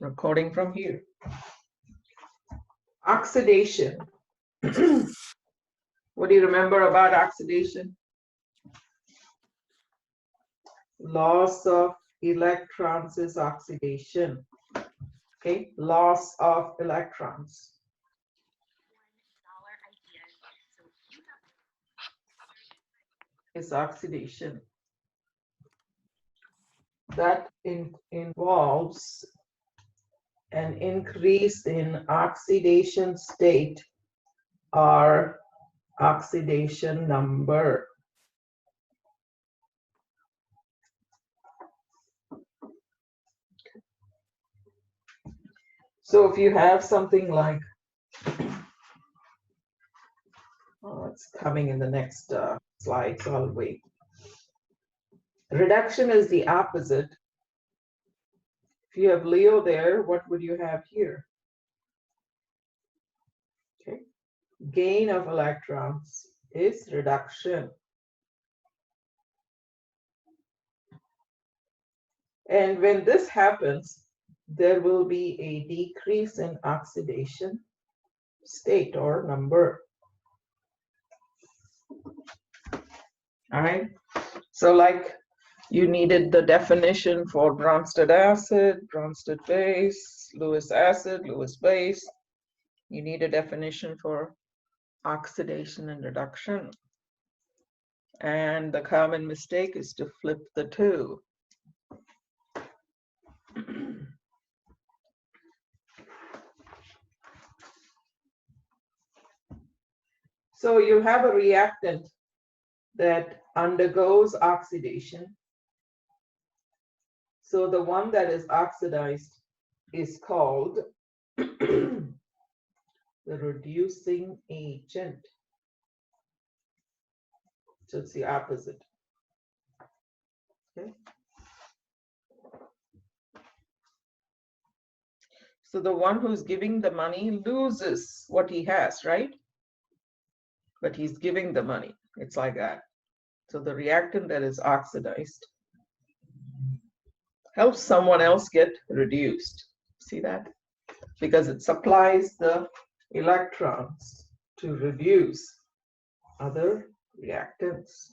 Recording from here. Oxidation. What do you remember about oxidation? Loss of electrons is oxidation. Okay, loss of electrons. Is oxidation. That involves an increase in oxidation state or oxidation number. So if you have something like, oh, it's coming in the next slide, so I'll wait. Reduction is the opposite. If you have Leo there, what would you have here? Okay. Gain of electrons is reduction. And when this happens, there will be a decrease in oxidation state or number. All right. So like you needed the definition for Bronsted acid, Bronsted base, Lewis acid, Lewis base. You need a definition for oxidation and reduction. And the common mistake is to flip the two. So you have a reactant that undergoes oxidation. So the one that is oxidized is called the reducing agent. So it's the opposite. Okay. So the one who's giving the money loses what he has, right? But he's giving the money. It's like that. So the reactant that is oxidized helps someone else get reduced. See that? Because it supplies the electrons to reduce other reactants.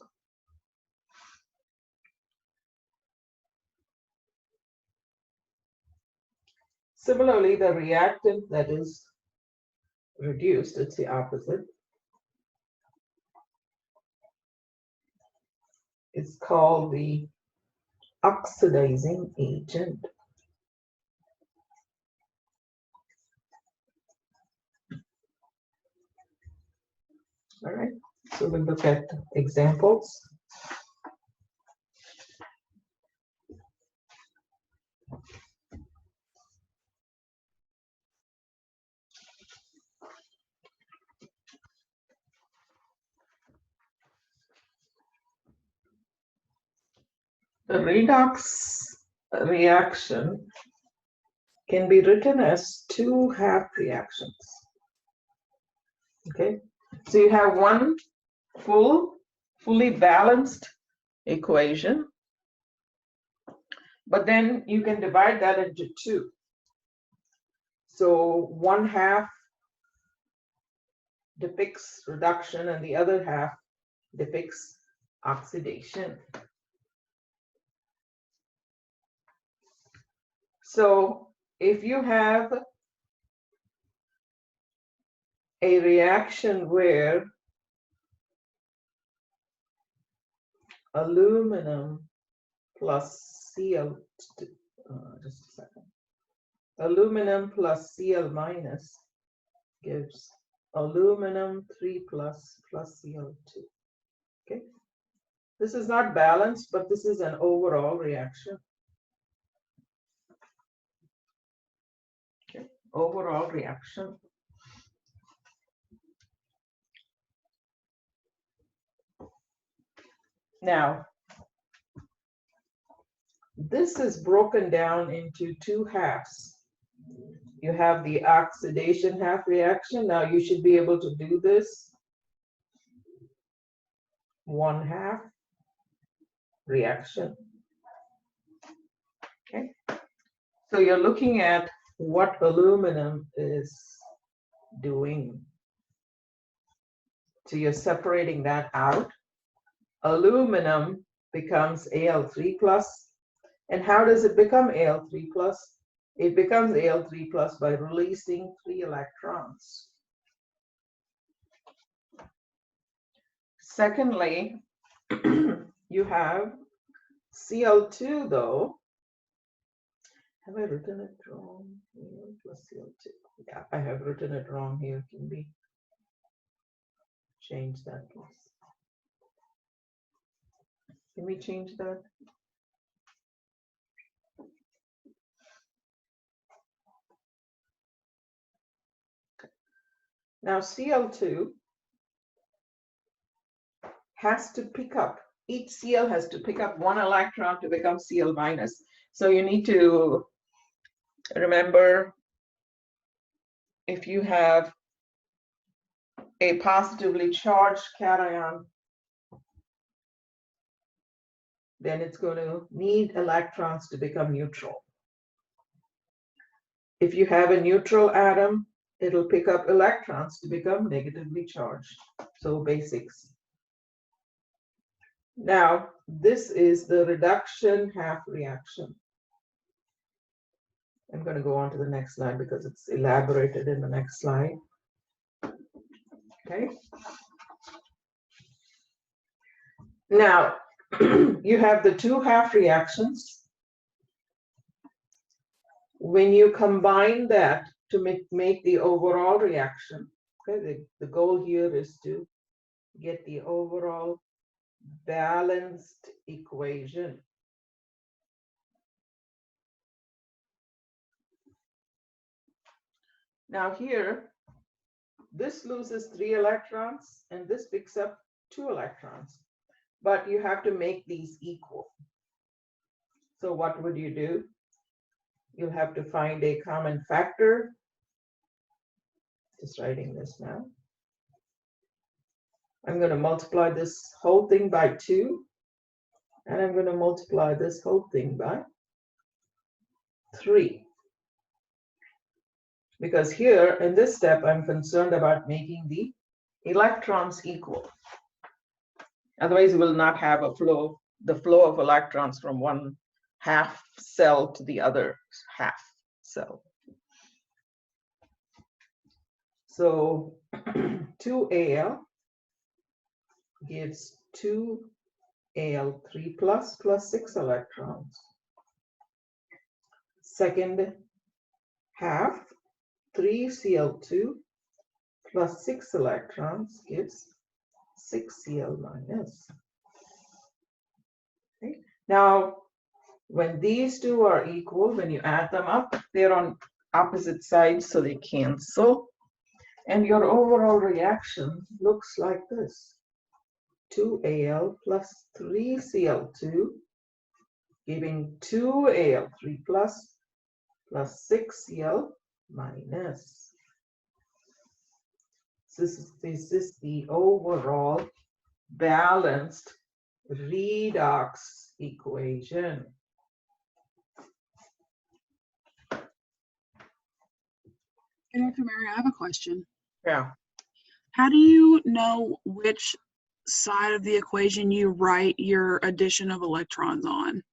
Similarly, the reactant that is reduced, it's the opposite. It's called the oxidizing agent. All right, so we'll look at examples. The redox reaction can be written as two half reactions. Okay, so you have one fully balanced equation, but then you can divide that into two. So one half depicts reduction and the other half depicts oxidation. So if you have a reaction where aluminum plus Cl, just a second, aluminum plus Cl minus gives aluminum 3 plus Cl2. Okay, this is not balanced, but this is an overall reaction. Okay, overall reaction. Now, this is broken down into two halves. You have the oxidation half reaction. Now you should be able to do this. One half reaction. Okay. So you're looking at what aluminum is doing. So you're separating that out. Aluminum becomes Al3 plus. And how does it become Al3 plus? It becomes Al3 plus by releasing 3 electrons. Secondly, you have Cl2 though. Have I written it wrong? Plus Cl2. Yeah, I have written it wrong here. Can we change that, please? Can we change that? Now Cl2 has to pick up, each Cl has to pick up 1 electron to become Cl minus. So you need to remember, if you have a positively charged cation, then it's going to need electrons to become neutral. If you have a neutral atom, it'll pick up electrons to become negatively charged. So basics. Now, this is the reduction half reaction. I'm going to go on to the next slide because it's elaborated in the next slide. Okay. Now, you have the 2 half reactions. When you combine that to make the overall reaction, okay, the goal here is to get the overall balanced equation. Now here, this loses 3 electrons and this picks up 2 electrons, but you have to make these equal. So what would you do? You'll have to find a common factor. Just writing this now. I'm going to multiply this whole thing by 2, and I'm going to multiply this whole thing by 3. Because here in this step, I'm concerned about making the electrons equal. Otherwise, we will not have a flow, the flow of electrons from one half cell to the other half cell. So 2Al gives 2Al3 plus 6 electrons. Second half, 3Cl2 plus 6 electrons gives 6Cl minus. Okay. Now, when these two are equal, when you add them up, they're on opposite sides, so they cancel. And your overall reaction looks like this. 2Al plus 3Cl2 giving 2Al3 plus 6Cl minus. This is the overall balanced redox equation. Dr. Mary, I have a question. Yeah. How do you know which side of the equation you write your addition of electrons on?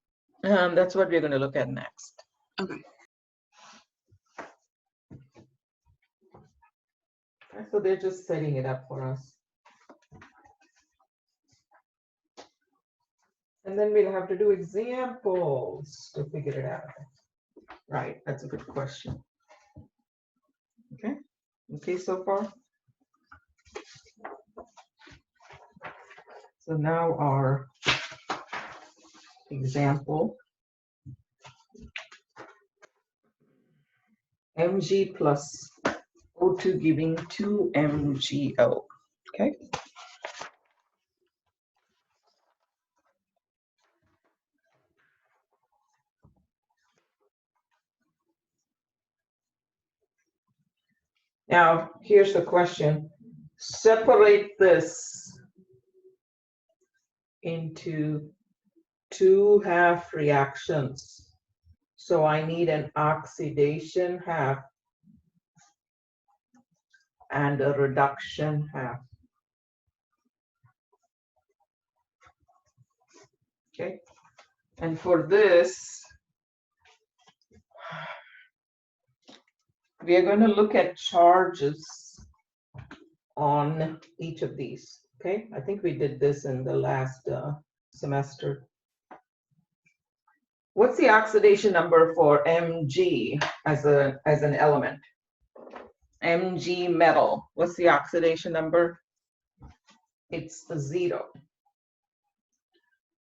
That's what we're going to look at next. Okay. So they're just setting it up for us. And then we'll have to do examples to figure it out. Right, that's a good question. Okay, okay so far? So now our example. Mg plus O2 giving 2 MgO. Okay. Now, here's the question. Separate this into 2 half reactions. So I need an oxidation half and a reduction half. Okay, and for this, we are going to look at charges on each of these. Okay, I think we did this in the last semester. What's the oxidation number for Mg as an element? Mg metal. What's the oxidation number? It's 0.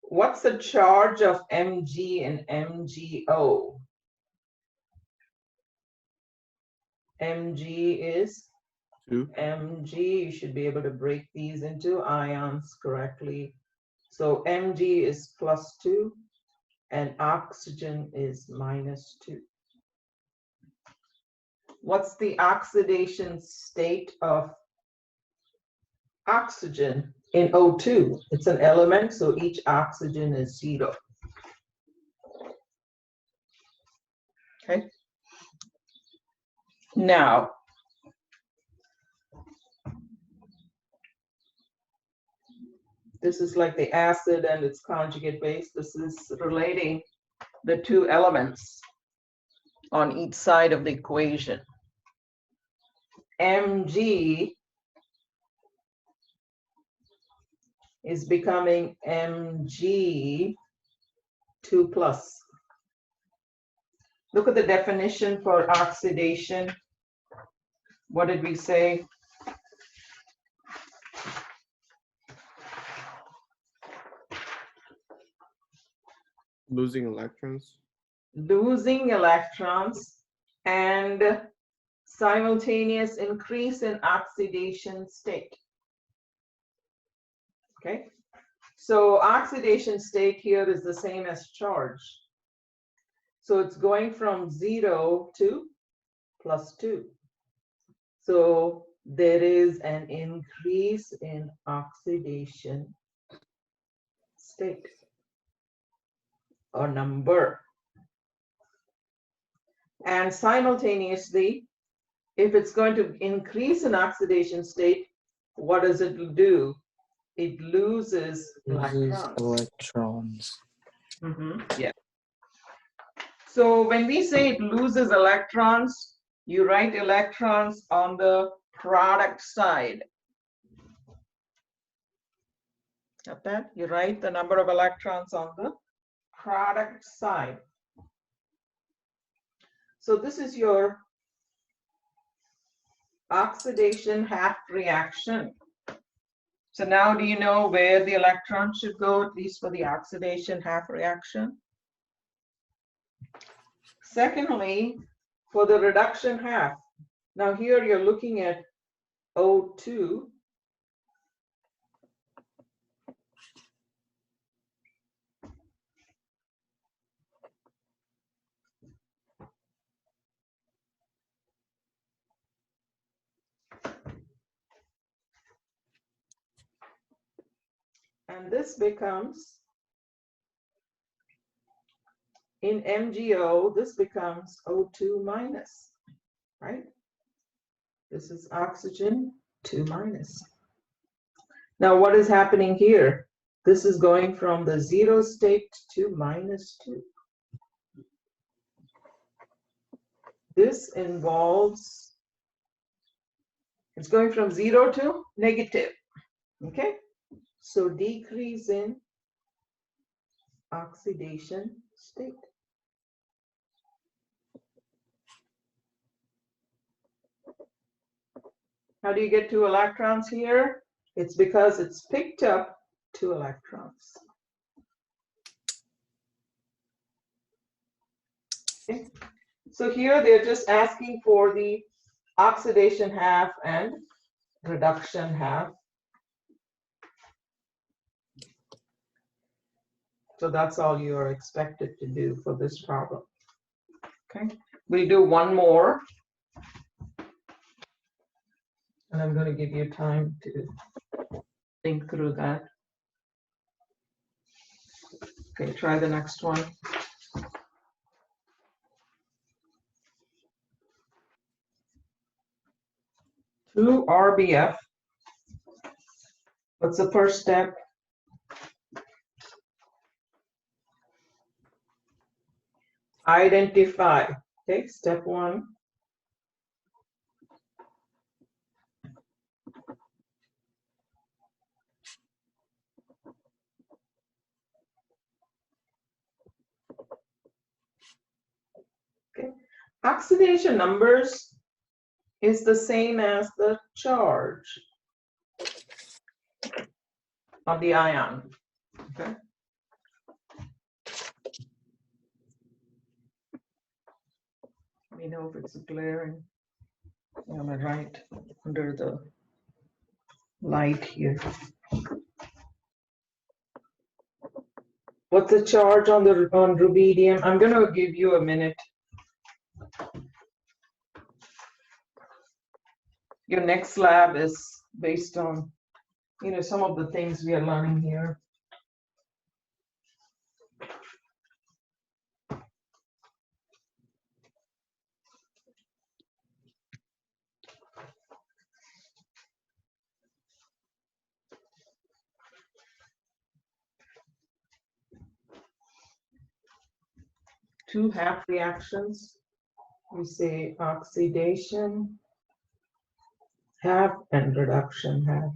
What's the charge of Mg and MgO? Mg is 2. Mg. You should be able to break these into ions correctly. So Mg is +2 and oxygen is -2. What's the oxidation state of oxygen in O2? It's an element, so each oxygen is 0. Okay. Now, this is like the acid and its conjugate base. This is relating the two elements on each side of the equation. Mg is becoming Mg 2+. Look at the definition for oxidation. What did we say? Losing electrons. Losing electrons and simultaneous increase in oxidation state. Okay, so oxidation state here is the same as charge. So it's going from 0 to +2. So there is an increase in oxidation state or number. And simultaneously, if it's going to increase in oxidation state, what does it do? It loses electrons. Yeah. So when we say it loses electrons, you write electrons on the product side. Got that? You write the number of electrons on the product side. So this is your oxidation half reaction. So now do you know where the electrons should go, at least for the oxidation half reaction? Secondly, for the reduction half, now here you're looking at O2. And this becomes, in MgO, this becomes O2 minus, right? This is oxygen 2 minus. Now what is happening here? This is going from the 0 state to -2. This involves, it's going from 0 to negative, okay? So decrease in oxidation state. How do you get 2 electrons here? It's because it's picked up 2 electrons. Okay. So here they're just asking for the oxidation half and reduction half. So that's all you are expected to do for this problem. Okay, we'll do one more. And I'm going to give you time to think through that. Okay, try the next one. 2 RBF. What's the first step? Identify. Okay, step 1. Okay. Oxidation numbers is the same as the charge of the ion. Okay. Let me know if it's glaring. Am I right under the light here? What's the charge on rubidium? I'm going to give you a minute. Your next lab is based on, some of the things we are learning here. Two half reactions. We say oxidation half and reduction half.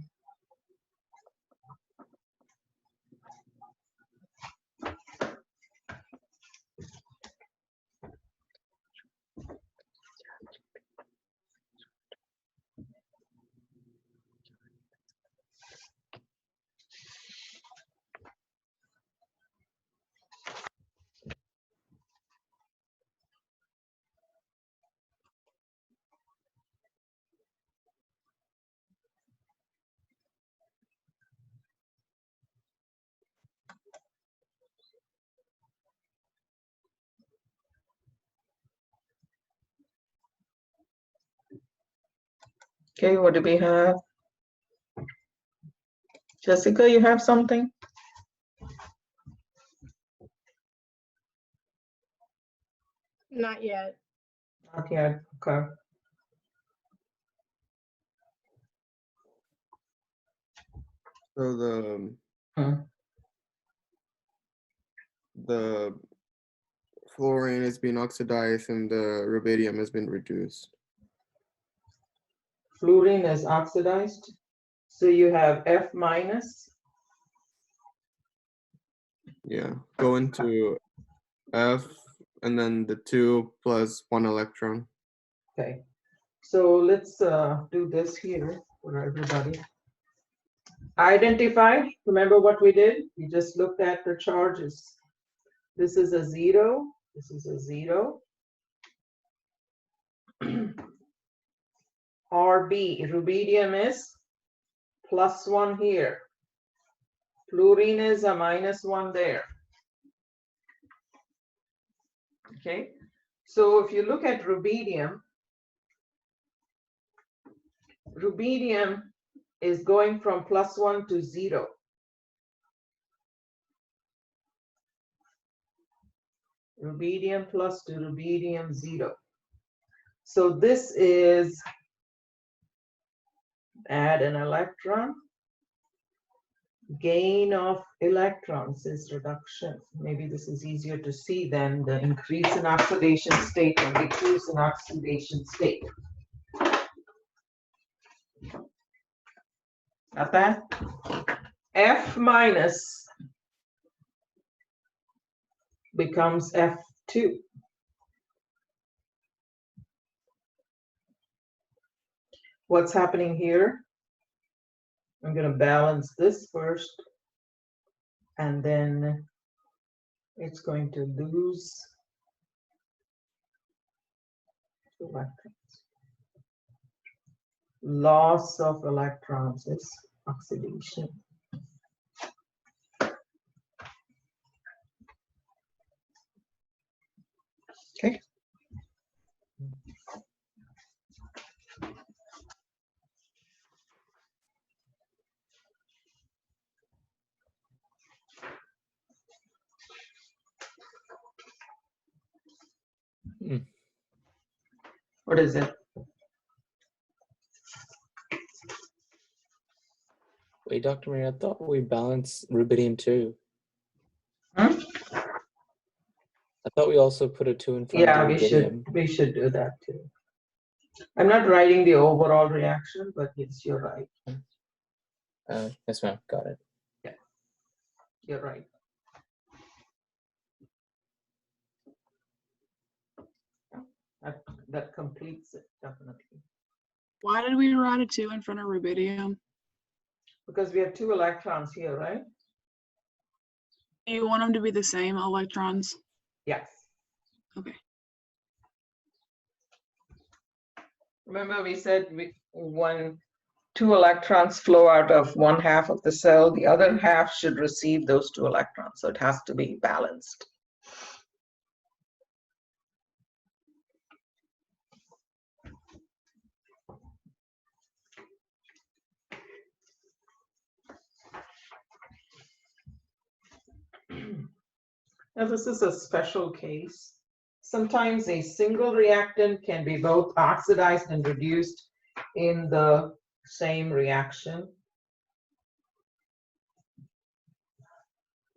Okay, what do we have? Jessica, you have something? Not yet. Not yet, okay. So the fluorine has been oxidized and the rubidium has been reduced. Fluorine is oxidized. So you have F minus. Yeah, go into F and then the 2 plus 1 electron. Okay, so let's do this here for everybody. Identify, remember what we did? We just looked at the charges. This is a 0, this is a 0. RB, rubidium is +1 here. Fluorine is a -1 there. Okay, so if you look at rubidium is going from +1 to 0. Rubidium plus to rubidium 0. So this is add an electron. Gain of electrons is reduction. Maybe this is easier to see than the increase in oxidation state and decrease in oxidation state. Got that? F minus becomes F2. What's happening here? I'm going to balance this first, and then it's going to lose electrons. Loss of electrons is oxidation. Okay. What is it? Wait, Dr. Mary, I thought we balanced rubidium too. Hmm? I thought we also put a 2 in front Yeah, of the we rubidium. should do that too. I'm not writing the overall reaction, but yes, you're right. Yes, ma'am. Got it. You're right. That completes it, definitely. Why did we write a 2 in front of rubidium? Because we have 2 electrons here, right? Do you want them to be the same electrons? Yes. Okay. Remember we said when 2 electrons flow out of one half of the cell, the other half should receive those 2 electrons. So it has to be balanced. Now this is a special case. Sometimes a single reactant can be both oxidized and reduced in the same reaction.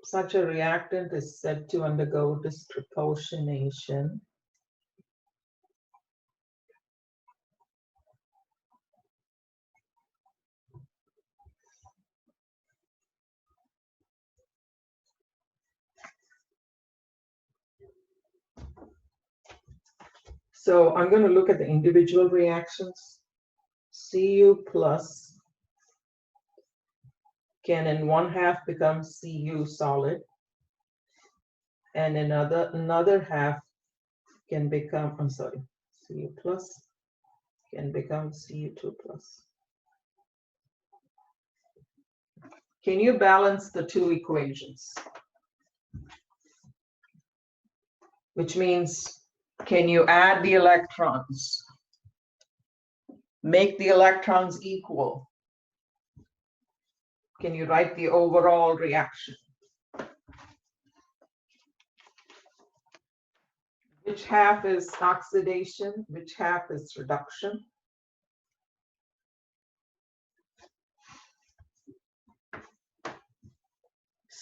Such a reactant is said to undergo disproportionation. So I'm going to look at the individual reactions. Cu plus can in one half become Cu solid, and another half can become, I'm sorry, Cu plus can become Cu2 plus. Can you balance the 2 equations? Which means, can you add the electrons? Make the electrons equal? Can you write the overall reaction? Which half is oxidation? Which half is reduction?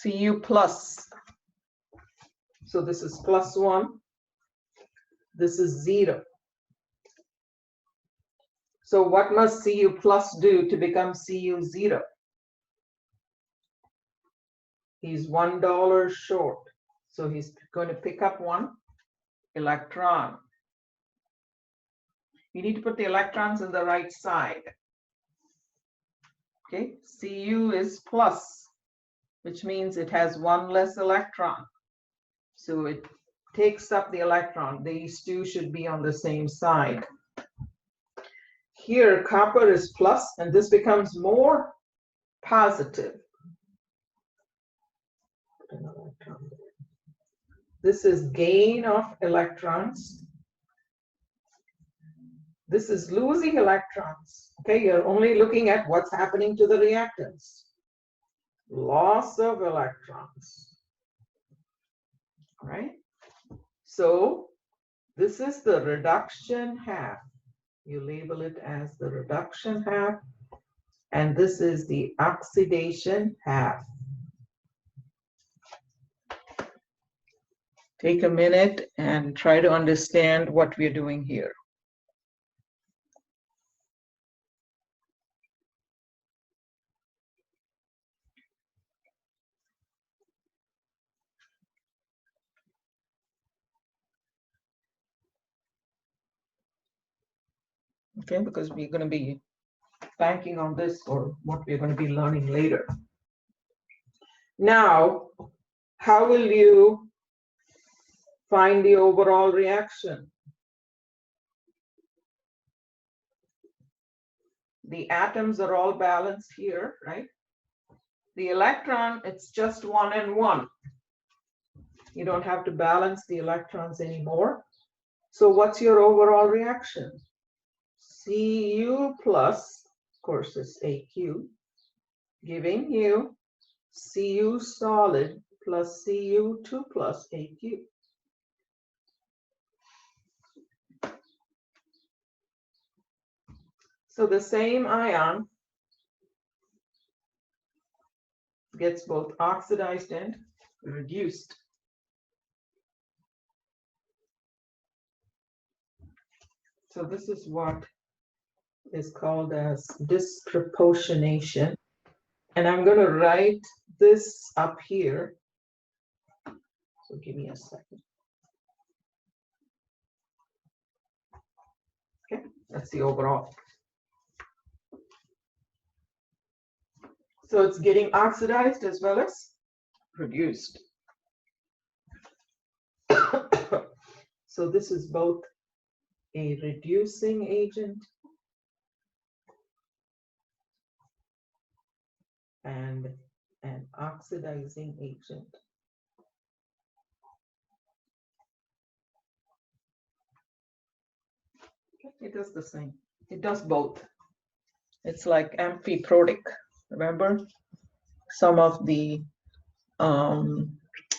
Cu plus. So this is +1. This is 0. So what must Cu plus do to become Cu0? He's $1 short. So he's going to pick up 1 electron. You need to put the electrons on the right side. Okay, Cu is plus, which means it has 1 less electron. So it takes up the electron. These 2 should be on the same side. Here, copper is plus, and this becomes more positive. This is gain of electrons. This is losing electrons. Okay, you're only looking at what's happening to the reactants. Loss of electrons. All right? So this is the reduction half. You label it as the reduction half, and this is the oxidation half. Take a minute and try to understand what we're doing here. Okay, because we're going to be banking on this for what we're going to be learning later. Now, how will you find the overall reaction? The atoms are all balanced here, right? The electron, it's just 1 and 1. You don't have to balance the electrons anymore. So what's your overall reaction? Cu plus, of course, it's Aq, giving you Cu solid plus Cu2 plus Aq. So the same ion gets both oxidized and reduced. So this is what is called as disproportionation. And I'm going to write this up here. So give me a second. Okay, that's the overall. So it's getting oxidized as well as reduced. So this is both a reducing agent and an oxidizing agent. It does the same. It does both. It's like amphiprotic. Remember, some of the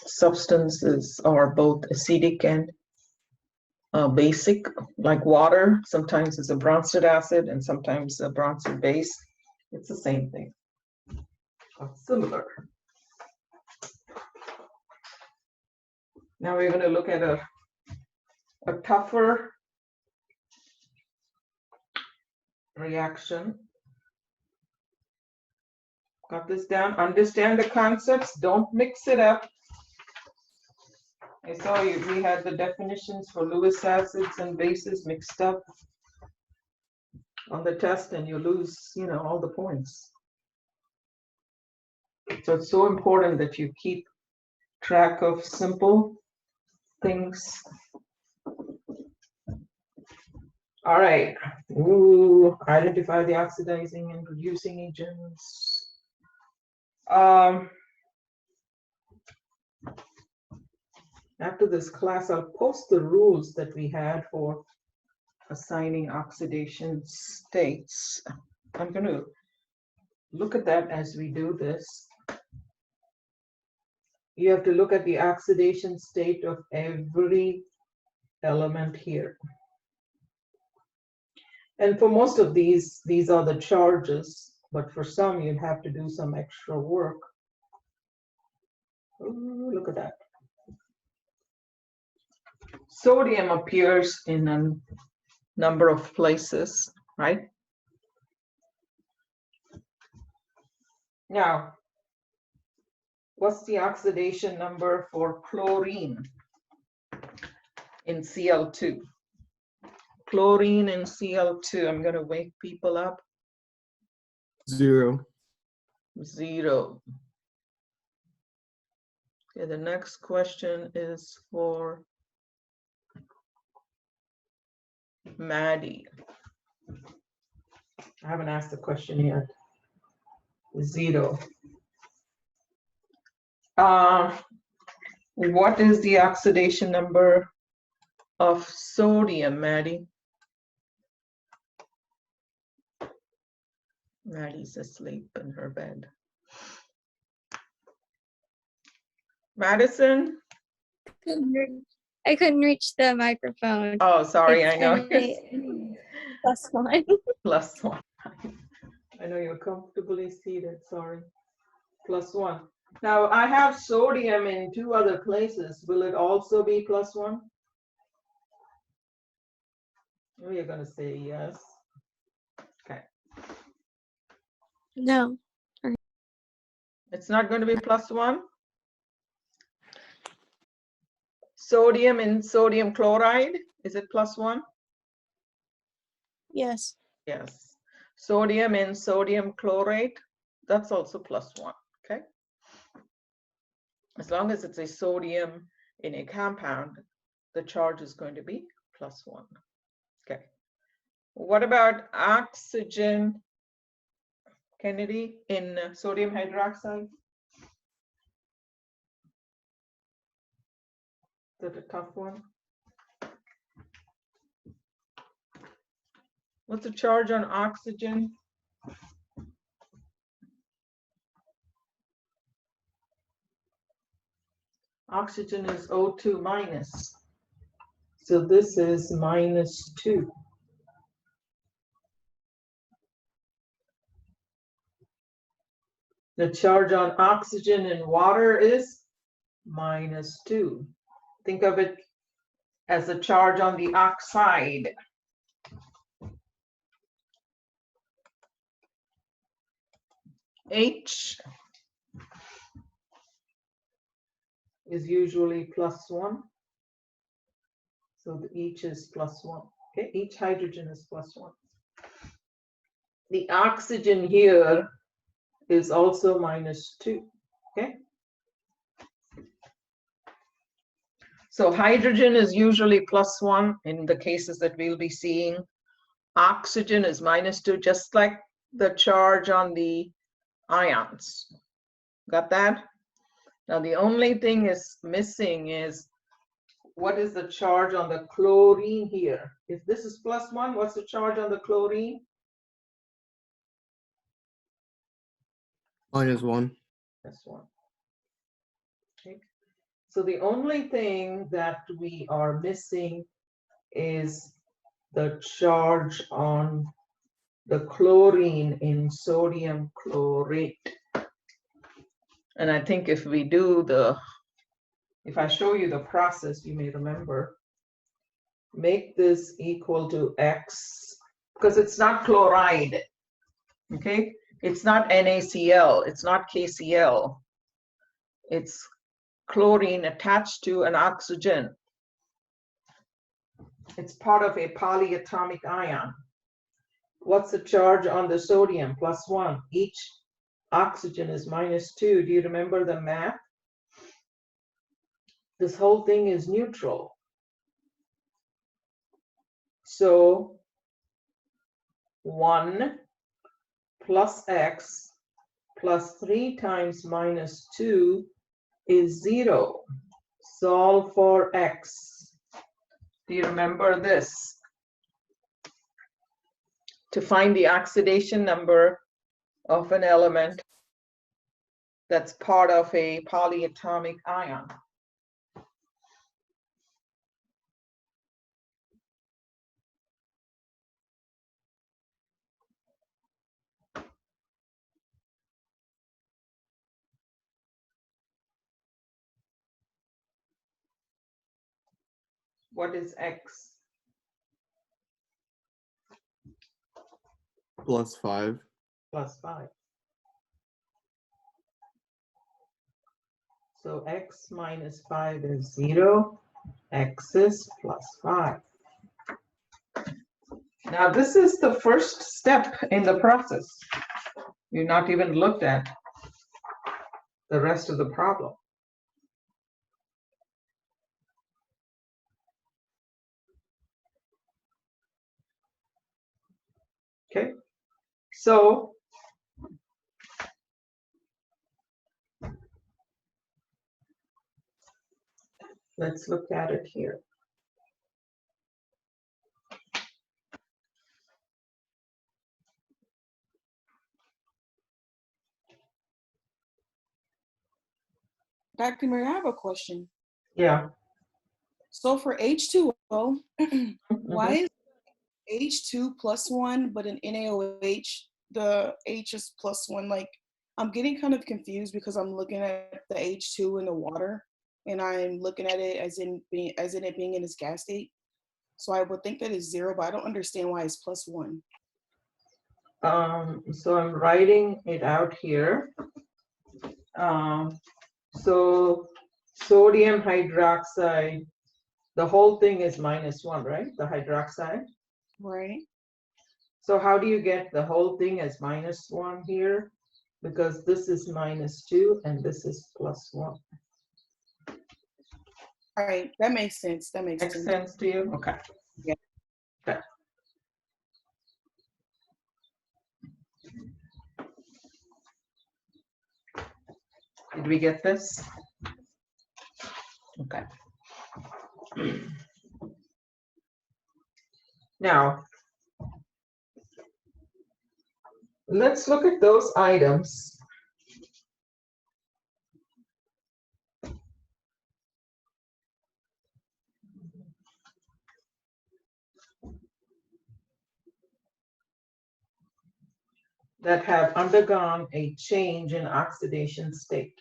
substances are both acidic and basic, like water. Sometimes it's a Bronsted acid and sometimes a Bronsted base. It's the same thing, or similar. Now we're going to look at a tougher reaction. Got this down? Understand the concepts. Don't mix it up. I saw we had the definitions for Lewis acids and bases mixed up on the test, and you lose, all the points. So it's so important that you keep track of simple things. All right. Ooh, identify the oxidizing and reducing agents. After this class, I'll post the rules that we had for assigning oxidation states. I'm going to look at that as we do this. You have to look at the oxidation state of every element here. And for most of these are the charges, but for some, you'd have to do some extra work. Ooh, look at that. Sodium appears in a number of places, right? Now, what's the oxidation number for chlorine in Cl2? Chlorine in Cl2, I'm going to wake people up. 0. 0. Okay, the next question is for Maddie. I haven't asked the question yet. 0. What is the oxidation number of sodium, Maddie? Maddie's asleep in her bed. Madison? I couldn't reach the microphone. Oh, sorry, It's I know. +1. +1. I know you're comfortably seated, sorry. +1. Now, I have sodium in 2 other places. Will it also be +1? Oh, you're going to say yes. Okay. No. It's not going to be +1? Sodium in sodium chloride, is it +1? Yes. Yes. Sodium in sodium chlorate, that's also +1, okay? As long as it's a sodium in a compound, the charge is going to be +1, okay? What about oxygen, Kennedy, in sodium hydroxide? Is that a tough one? What's the charge on oxygen? Oxygen is O2 minus. So this is -2. The charge on oxygen in water is -2. Think of it as a charge on the oxide. H is usually +1. So the H is +1. Okay, each hydrogen is +1. The oxygen here is also -2. Okay. So hydrogen is usually +1 in the cases that we'll be seeing. Oxygen is -2, just like the charge on the ions. Got that? Now the only thing is missing is what is the charge on the chlorine here? If this is +1, what's the charge on the chlorine? -1. That's 1. Okay. So the only thing that we are missing is the charge on the chlorine in sodium chlorate. And I think if we do if I show you the process, you may remember, make this equal to X, because it's not chloride, okay? It's not NaCl, it's not KCl. It's chlorine attached to an oxygen. It's part of a polyatomic ion. What's the charge on the sodium? +1. Each oxygen is -2. Do you remember the math? This whole thing is neutral. So 1 plus X plus 3 times -2 is 0. Solve for X. Do you remember this? To find the oxidation number of an element that's part of a polyatomic ion. What is X? +5. +5. So X minus 5 is 0. X is +5. Now this is the first step in the process. You've not even looked at the rest of the problem. Okay, so let's look at it here. Dr. Mary, I have a question. Yeah. So for H2O, why Mhm. is H2 +1, but in NaOH, the H is +1? Like, I'm getting kind of confused because I'm looking at the H2 in the water, and I'm looking at it as in it being in its gas state. So I would think that it's 0, but I don't understand why it's +1. So I'm writing it out here. So sodium hydroxide, the whole thing is -1, right? The hydroxide. Right. So how do you get the whole thing as -1 here? Because this is -2 and this is +1. All right, that makes sense. That makes Makes sense. sense to you? Okay. Yeah. Okay. Did we get this? Okay. Now, let's look at those items. that have undergone a change in oxidation state.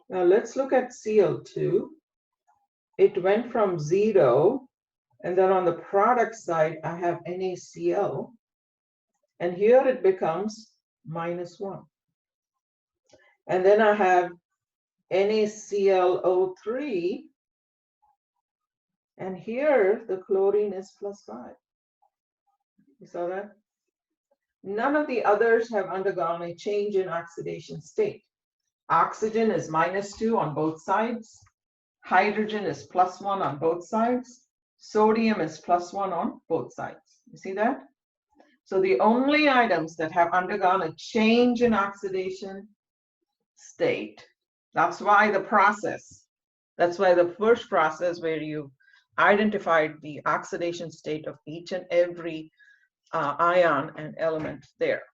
Now let's look at Cl2. It went from 0, and then on the product side, I have NaCl, and here it becomes -1. And then I have NaClO3, and here the chlorine is +5. You saw that? None of the others have undergone a change in oxidation state. Oxygen is -2 on both sides. Hydrogen is +1 on both sides. Sodium is +1 on both sides. You see that? So the only items that have undergone a change in oxidation state, that's why the first process where you identified the oxidation state of each and every ion and element there.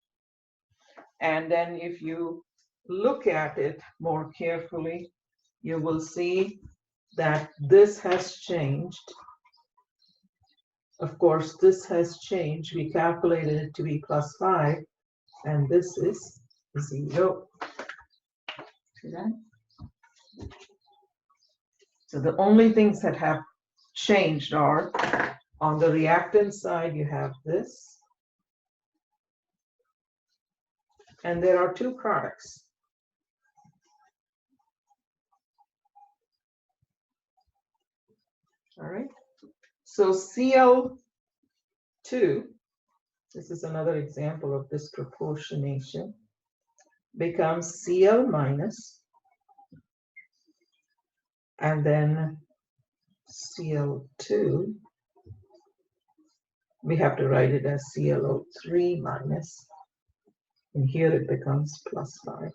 And then if you look at it more carefully, you will see that this has changed. Of course, this has changed. We calculated it to be +5, and this is 0. See that? So the only things that have changed are, on the reactant side, you have this, and there are 2 products. All right, so Cl2, this is another example of disproportionation, becomes Cl-, and then Cl2, we have to write it as ClO3-, and here it becomes +5.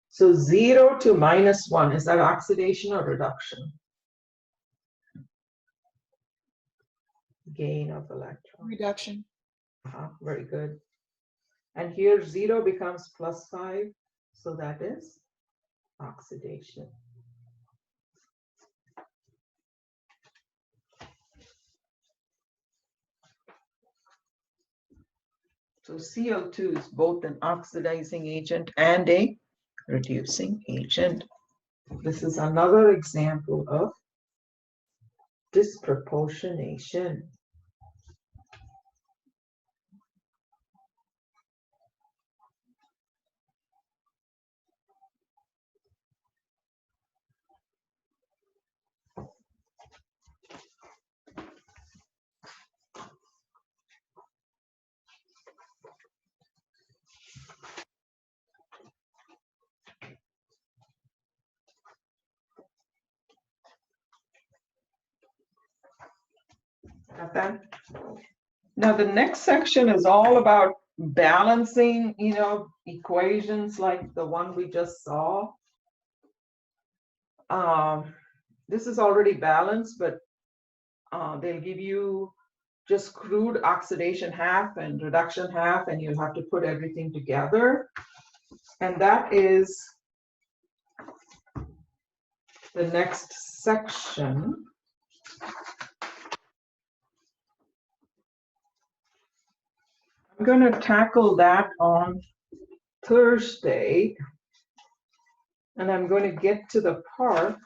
So 0 to -1, is that oxidation or reduction? Gain of electron. Reduction. Very good. And here 0 becomes +5, so that is oxidation. So Cl2 is both an oxidizing agent and a reducing agent. This is another example of disproportionation. Got that? Now the next section is all about balancing, equations like the one we just saw. This is already balanced, but they'll give you just crude oxidation half and reduction half, and you'll have to put everything together. And that is the next section. I'm going to tackle that on Thursday, and I'm going to get to the part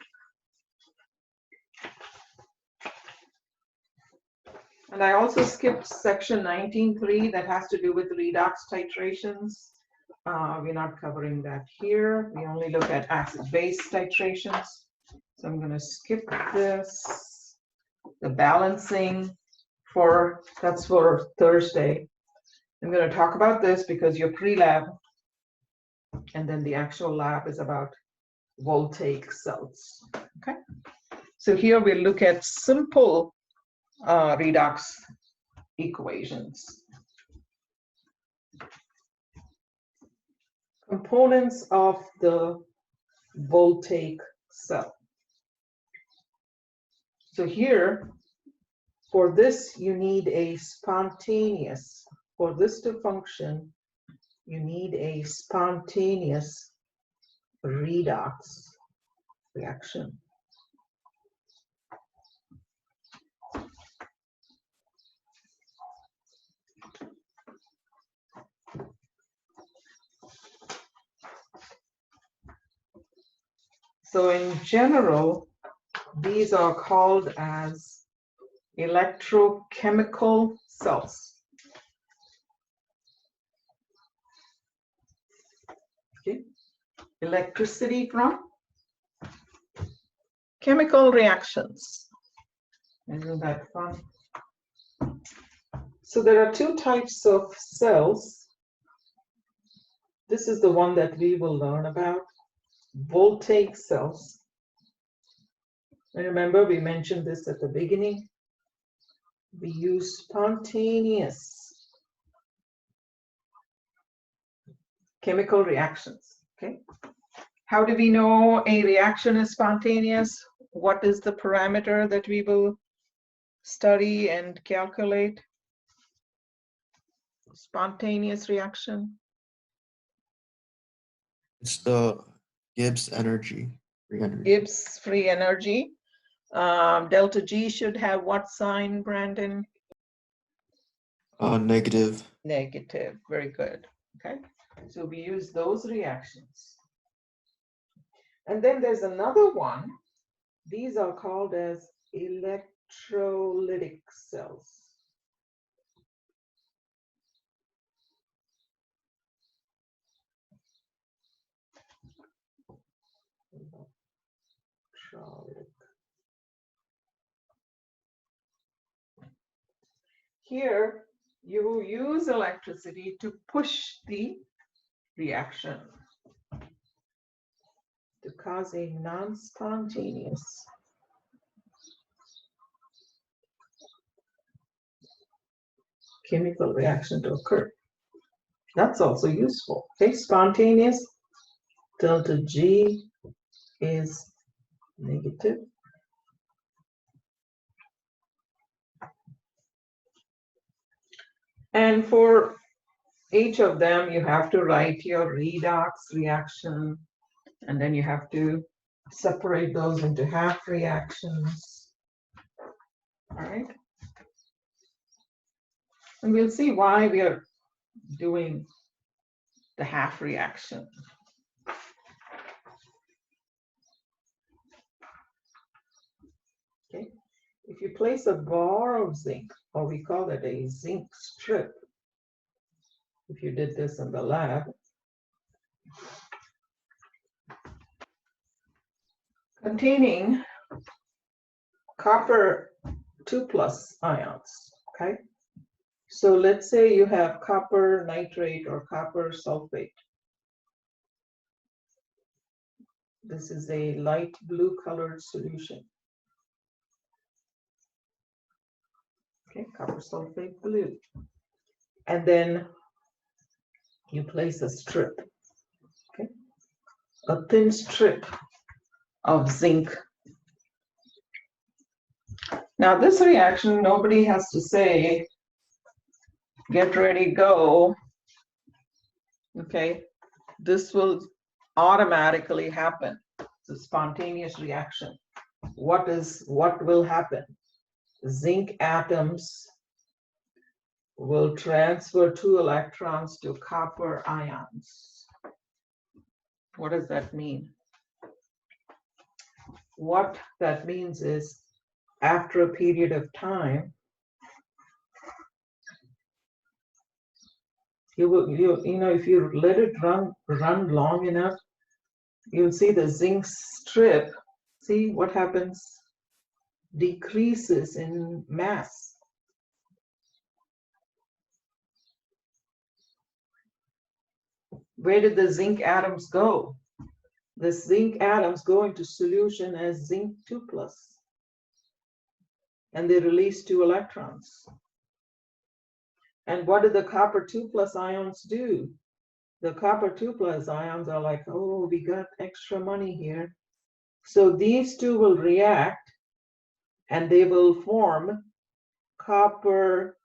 and I also skipped section 19.3 that has to do with redox titrations. We're not covering that here. We only look at acid-base titrations. So I'm going to skip this. The balancing that's for Thursday. I'm going to talk about this because your pre-lab and then the actual lab is about voltaic cells. Okay. So here we look at simple redox equations. Components of the voltaic cell. So here, for this, you need a spontaneous, for this to function, you need a spontaneous redox reaction. So in general, these are called as electrochemical cells. Okay. Electricity from chemical reactions. Isn't that fun? So there are two types of cells. This is the one that we will learn about, voltaic cells. And remember, we mentioned this at the beginning. We use spontaneous chemical reactions, okay? How do we know a reaction is spontaneous? What is the parameter that we will study and calculate? Spontaneous reaction. It's the Gibbs energy, free energy. Gibbs free energy. Delta G should have what sign, Brandon? Negative. Negative. Very good. Okay. So we use those reactions. And then there's another one. These are called as electrolytic cells. Here, you use electricity to push the reaction to cause a non-spontaneous chemical reaction to occur. That's also useful. Okay, spontaneous, delta G is negative. And for each of them, you have to write your redox reaction, and then you have to separate those into half reactions. All right. And we'll see why we are doing the half reaction. Okay. If you place a bar of zinc, or we call it a zinc strip, if you did this in the lab, containing copper 2+ ions, okay? So let's say you have copper nitrate or copper sulfate. This is a light blue colored solution. Okay, copper sulfate blue. And then you place a strip, okay? A thin strip of zinc. Now this reaction, nobody has to say, get ready, go. Okay, this will automatically happen. It's a spontaneous reaction. What will happen? Zinc atoms will transfer 2 electrons to copper ions. What does that mean? What that means is, after a period of time, if you let it run long enough, you'll see the zinc strip. See what happens? Decreases in mass. Where did the zinc atoms go? The zinc atoms go into solution as zinc 2+, and they release 2 electrons. And what did the copper 2+ ions do? The copper 2+ ions are like, oh, we got extra money here. So these two will react, and they will form copper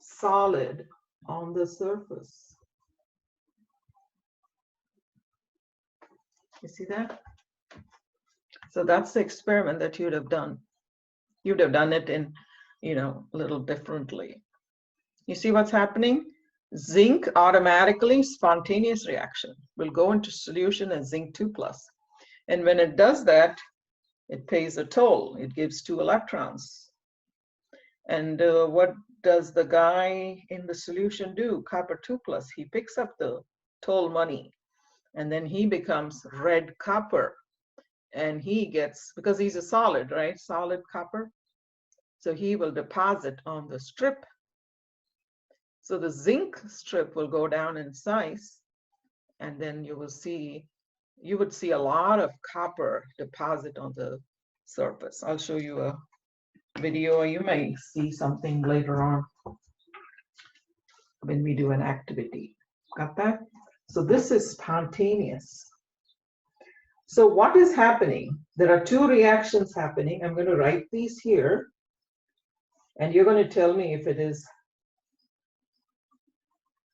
solid on the surface. You see that? So that's the experiment that you'd have done. You'd have done it in, a little differently. You see what's happening? Zinc automatically, spontaneous reaction, will go into solution as zinc 2+. And when it does that, it pays a toll. It gives 2 electrons. And what does the guy in the solution do? Copper 2+. He picks up the toll money, and then he becomes red copper. And he gets, because he's a solid, right? Solid copper. So he will deposit on the strip. So the zinc strip will go down in size, and then you would see a lot of copper deposit on the surface. I'll show you a video. You may see something later on when we do an activity. Got that? So this is spontaneous. So what is happening? There are 2 reactions happening. I'm going to write these here, and you're going to tell me if it is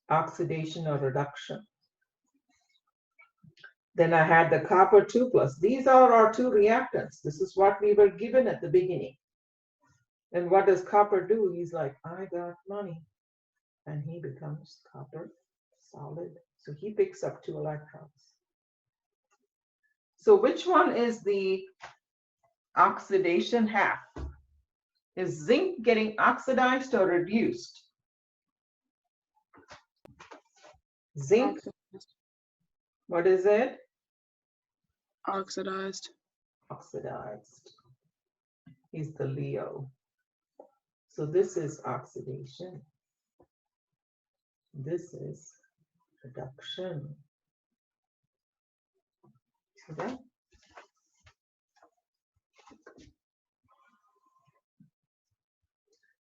oxidation or reduction. Then I had the copper 2+. These are our 2 reactants. This is what we were given at the beginning. And what does copper do? He's like, I got money. And he becomes copper solid. So he picks up 2 electrons. So which one is the oxidation half? Is zinc getting oxidized or reduced? Zinc, what is it? Oxidized. Oxidized. He's the Leo. So this is oxidation. This is reduction. See that?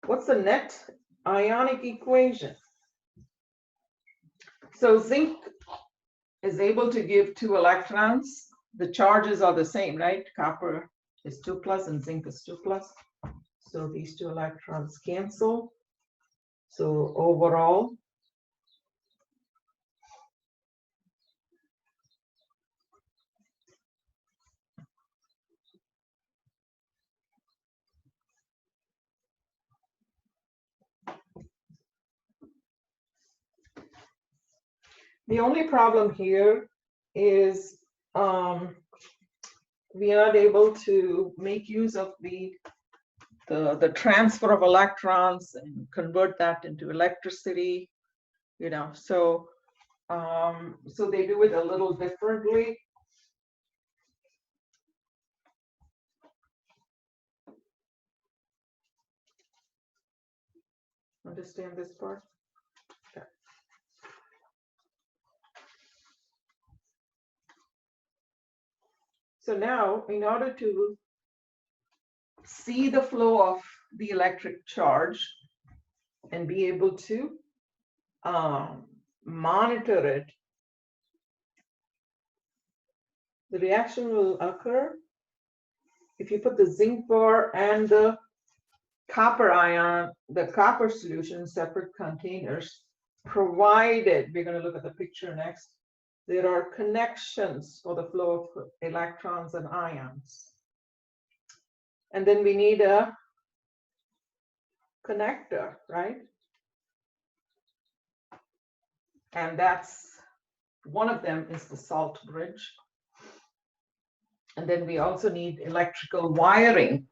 What's the net ionic equation? So zinc is able to give 2 electrons. The charges are the same, right? Copper is 2+ and zinc is 2+. So these 2 electrons cancel. So overall, the only problem here is we are not able to make use of the transfer of electrons and convert that into electricity, so so they do it a little differently. Understand this part? Okay. So now, in order to see the flow of the electric charge and be able to monitor it, the reaction will occur if you put the zinc bar and the copper ion, the copper solution in separate containers, provided, we're going to look at the picture next, there are connections for the flow of electrons and ions. And then we need a connector, right? And that's, one of them is the salt bridge. And then we also need electrical wiring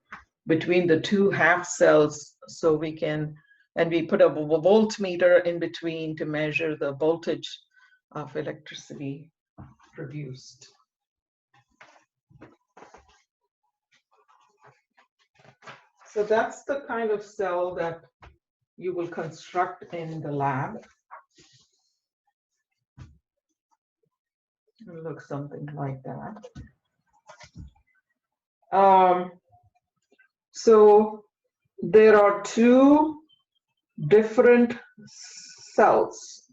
between the 2 half cells, so we can, and we put a voltmeter in between to measure the voltage of electricity produced. So that's the kind of cell that you will construct in the lab. It'll look something like that. So there are 2 different cells.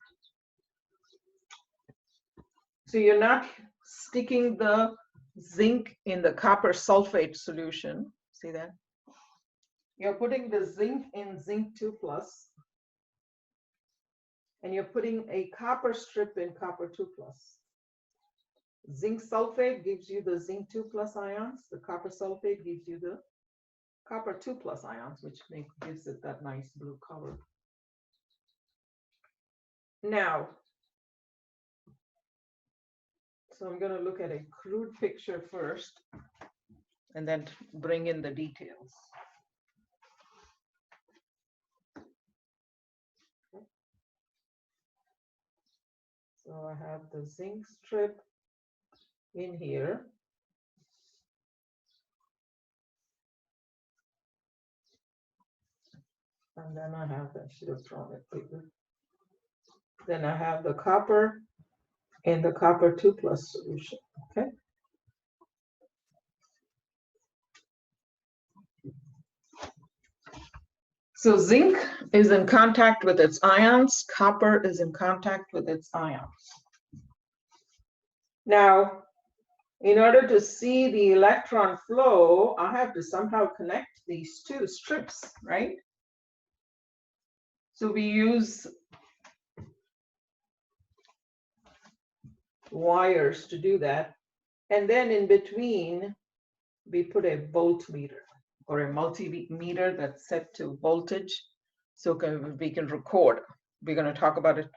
So you're not sticking the zinc in the copper sulfate solution. See that? You're putting the zinc in zinc 2+. and you're putting a copper strip in copper 2+. Zinc sulfate gives you the zinc 2+ ions. The copper sulfate gives you the copper 2+ ions, which gives it that nice blue color. Now, so I'm going to look at a crude picture first, and then bring in the details. Okay. So I have the zinc strip in here. And then I have, I should have thrown it bigger. Then I have the copper in the copper 2+ solution, okay? So zinc is in contact with its ions, copper is in contact with its ions. Now, in order to see the electron flow, I have to somehow connect these two strips, right? So we use wires to do that. And then in between, we put a voltmeter or a multimeter that's set to voltage. So we can record. We're going to talk about it,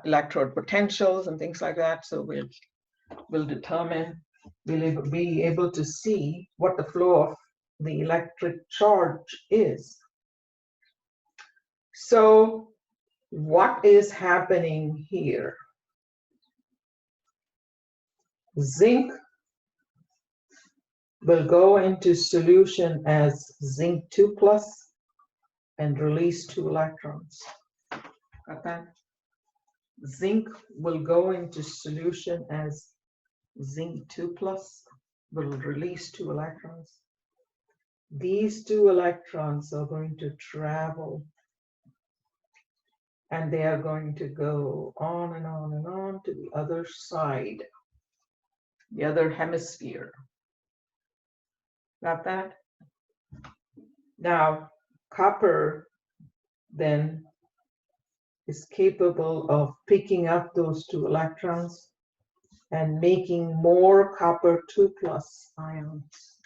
electrode potentials and things like that. So we'll determine, we'll be able to see what the flow of the electric charge is. So what is happening here? Zinc will go into solution as zinc 2+ and release 2 electrons. Got that? Zinc will go into solution as zinc 2+, will release 2 electrons. These 2 electrons are going to travel, and they are going to go on and on and on to the other side, the other hemisphere. Got that? Now, copper then is capable of picking up those 2 electrons and making more copper 2+ ions.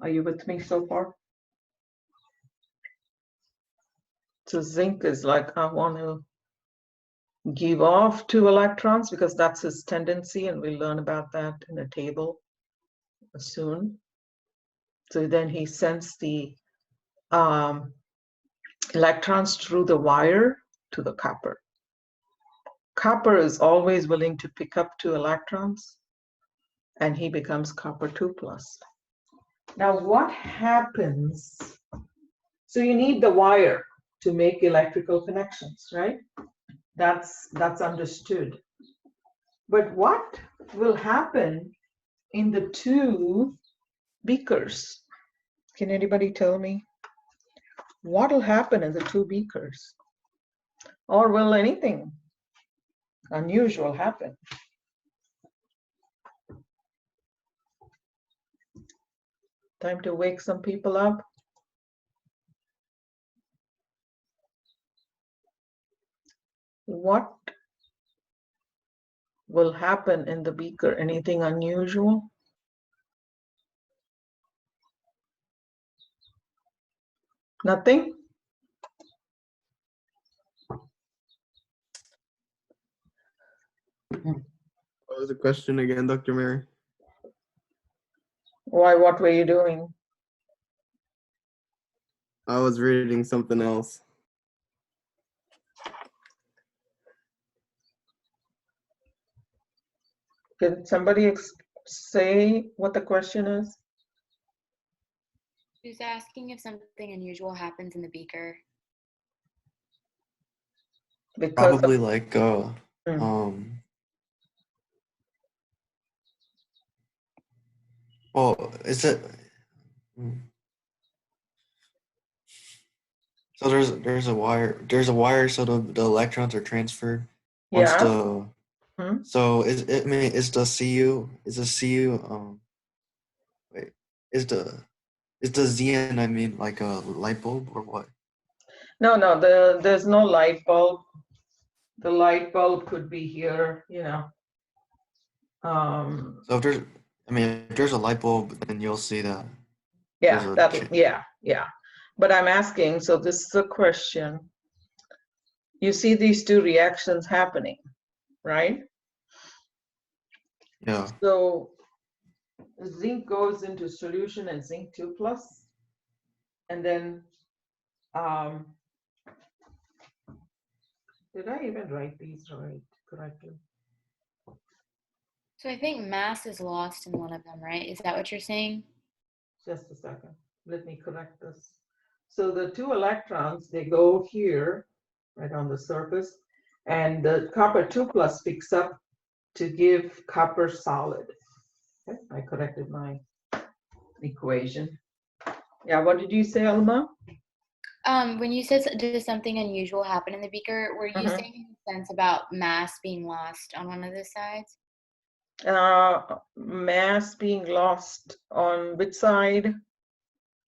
Are you with me so far? So zinc is like, I want to give off 2 electrons because that's his tendency, and we'll learn about that in a table soon. So then he sends the electrons through the wire to the copper. Copper is always willing to pick up 2 electrons, and he becomes copper 2+. Now what happens? So you need the wire to make electrical connections, right? That's understood. But what will happen in the 2 beakers? Can anybody tell me? What will happen in the 2 beakers? Or will anything unusual happen? Time to wake some people up. What will happen in the beaker? Anything unusual? Nothing? What was the question again, Dr. Mary? Why, what were you doing? I was reading something else. Can somebody say what the question is? She's asking if something unusual happens in the beaker. Because Probably like well, is it so there's a wire so the electrons are transferred once yeah. the so is it I mean is the CU wait is the ZN I mean like a light bulb or what? No, there's no light bulb. The light bulb could be here, you know. So if there's, I mean, if there's a light bulb, then you'll see that. Yeah, There's a that, ch- yeah. But I'm asking, so this is a question. You see these two reactions happening, right? Yeah. So zinc goes into solution and zinc 2 plus. And then, did I even write these correctly? So I think mass is lost in one of them, right? Is that what you're saying? Just a second, let me correct this. So the 2 electrons, they go here, right on the surface, and the copper 2 plus picks up to give copper solid. Okay, I corrected my equation. Yeah, what did you say, Alma? When you said did something unusual happen in the beaker, were you saying in a sense about mass being lost on one of the sides? Mass being lost on which side?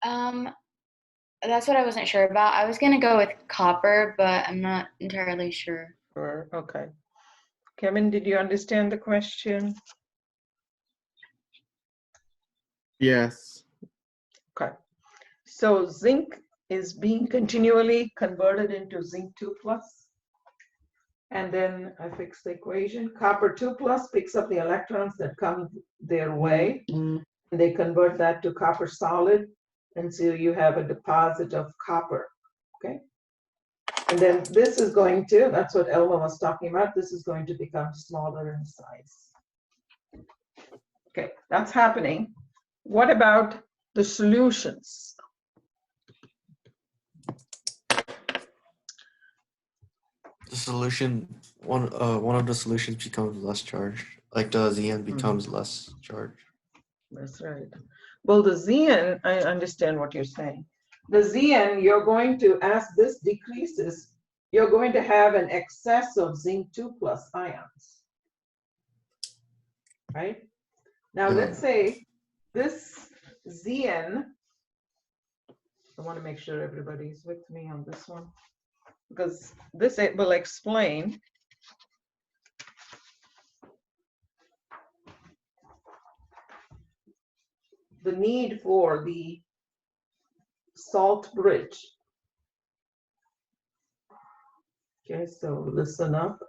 That's what I wasn't sure about. I was gonna go with copper, but I'm not entirely sure. Okay. Kevin, did you understand the question? Yes. Okay. So zinc is being continually converted into zinc 2 plus. And then I fix the equation. Copper 2 plus picks up the electrons that come their way. And they convert that to copper solid. And so you have a deposit of copper. Okay. And then this is going to, that's what Elma was talking about, this is going to become smaller in size. Okay, that's happening. What about the solutions? The solution, one of the solutions becomes less charged. Like the Zn becomes less charged. That's right. Well, the Zn, I understand what you're saying. The Zn, you're going to, as this decreases, you're going to have an excess of zinc 2 plus ions. Right? Now, Yeah. let's say this Zn, I want to make sure everybody's with me on this one, because this will explain the need for the salt bridge. Okay, so listen up.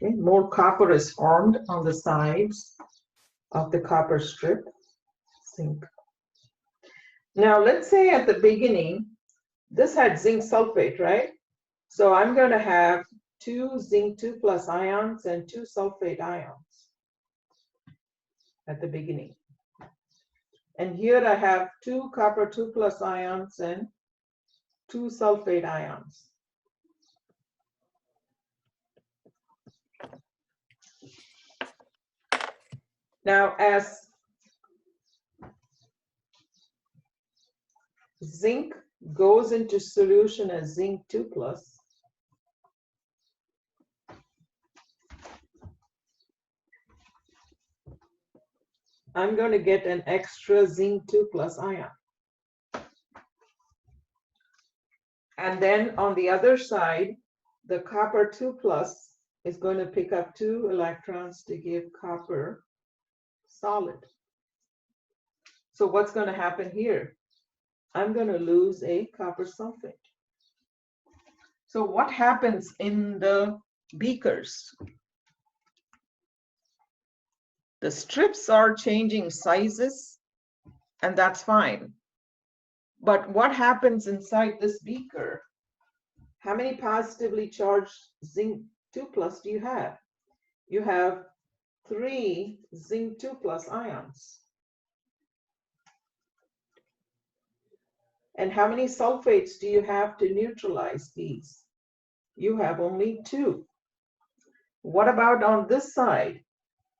Okay, more copper is formed on the sides of the copper strip, zinc. Now, let's say at the beginning, this had zinc sulfate, right? So I'm going to have 2 zinc 2 plus ions and 2 sulfate ions at the beginning. And here I have 2 copper 2 plus ions and 2 sulfate ions. Now, as zinc goes into solution as zinc 2 plus, I'm going to get an extra zinc 2 plus ion. And then on the other side, the copper 2 plus is going to pick up 2 electrons to give copper solid. So what's going to happen here? I'm going to lose a copper sulfate. So what happens in the beakers? The strips are changing sizes, and that's fine. But what happens inside this beaker? How many positively charged zinc 2 plus do you have? You have 3 zinc 2 plus ions. And how many sulfates do you have to neutralize these? You have only 2. What about on this side?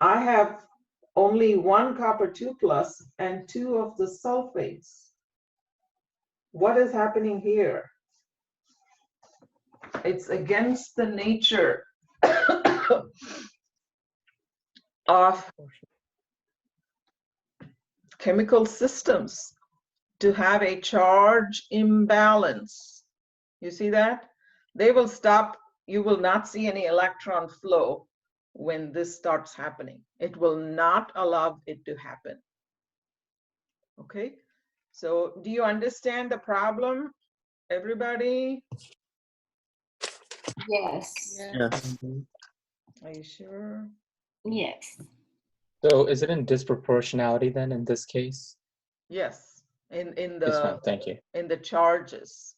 I have only 1 copper 2 plus and 2 of the sulfates. What is happening here? It's against the nature of chemical systems to have a charge imbalance. You see that? They will stop. You will not see any electron flow when this starts happening. It will not allow it to happen. Okay, so do you understand the problem, everybody? Yes. Yes. Are you sure? Yes. So is it in disproportionality then in this case? Yes, in Yes, ma'am. the Thank you. in the charges,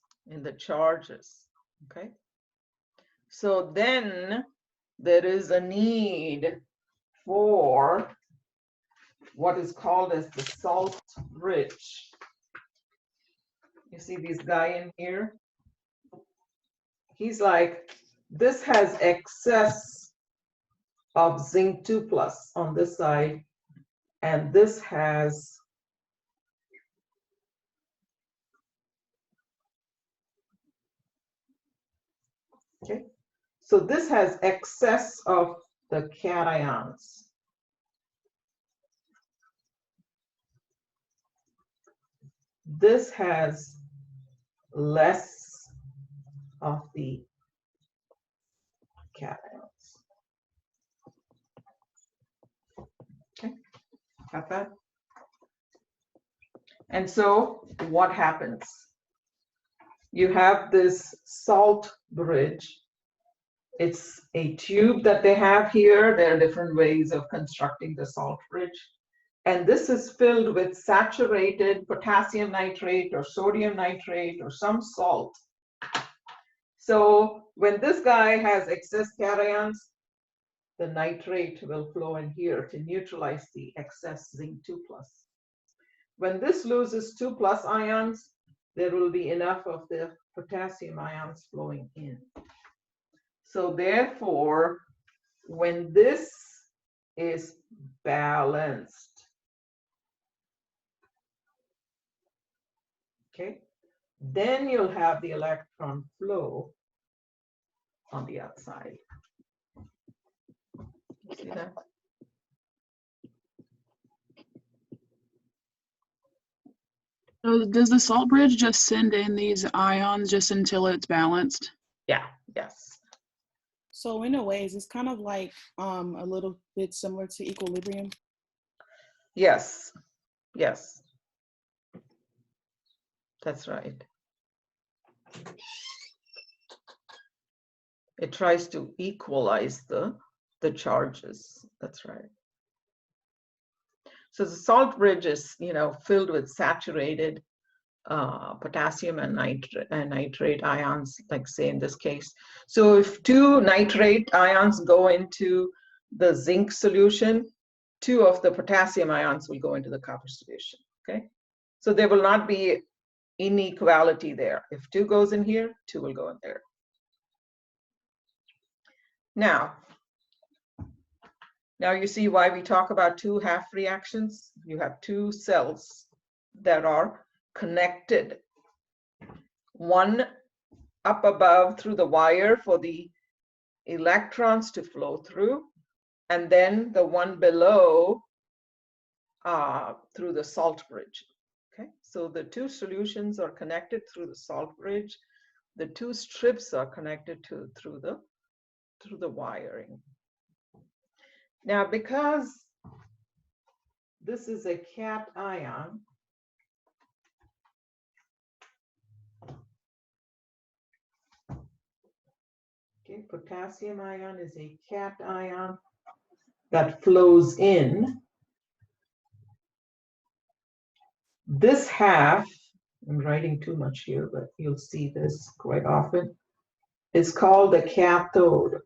okay? So then there is a need for what is called as the salt bridge. You see this guy in here? He's like, this has excess of zinc 2+ on this side, and this has okay. So this has excess of the cations. This has less of the cations. Okay, got that? And so what happens? You have this salt bridge. It's a tube that they have here. There are different ways of constructing the salt bridge. And this is filled with saturated potassium nitrate or sodium nitrate or some salt. So when this guy has excess cations, the nitrate will flow in here to neutralize the excess zinc 2+. When this loses 2+ ions, there will be enough of the potassium ions flowing in. So therefore, when this is balanced, okay, then you'll have the electron flow on the outside. See that? So does the salt bridge just send in these ions just until it's balanced? Yeah, yes. So in a way, it's kind of like a little bit similar to equilibrium. Yes, yes. That's right. It tries to equalize the charges. That's right. So the salt bridge is, filled with saturated potassium and nitrate ions, like say in this case. So if 2 nitrate ions go into the zinc solution, 2 of the potassium ions will go into the copper solution, okay? So there will not be inequality there. If 2 goes in here, 2 will go in there. Now you see why we talk about 2 half reactions. You have 2 cells that are connected. One up above through the wire for the electrons to flow through, and then the one below through the salt bridge. Okay, so the 2 solutions are connected through the salt bridge. The 2 strips are connected through the wiring. Now, because this is a cation, okay, potassium ion is a cation that flows in. This half, I'm writing too much here, but you'll see this quite often, is called the cathode.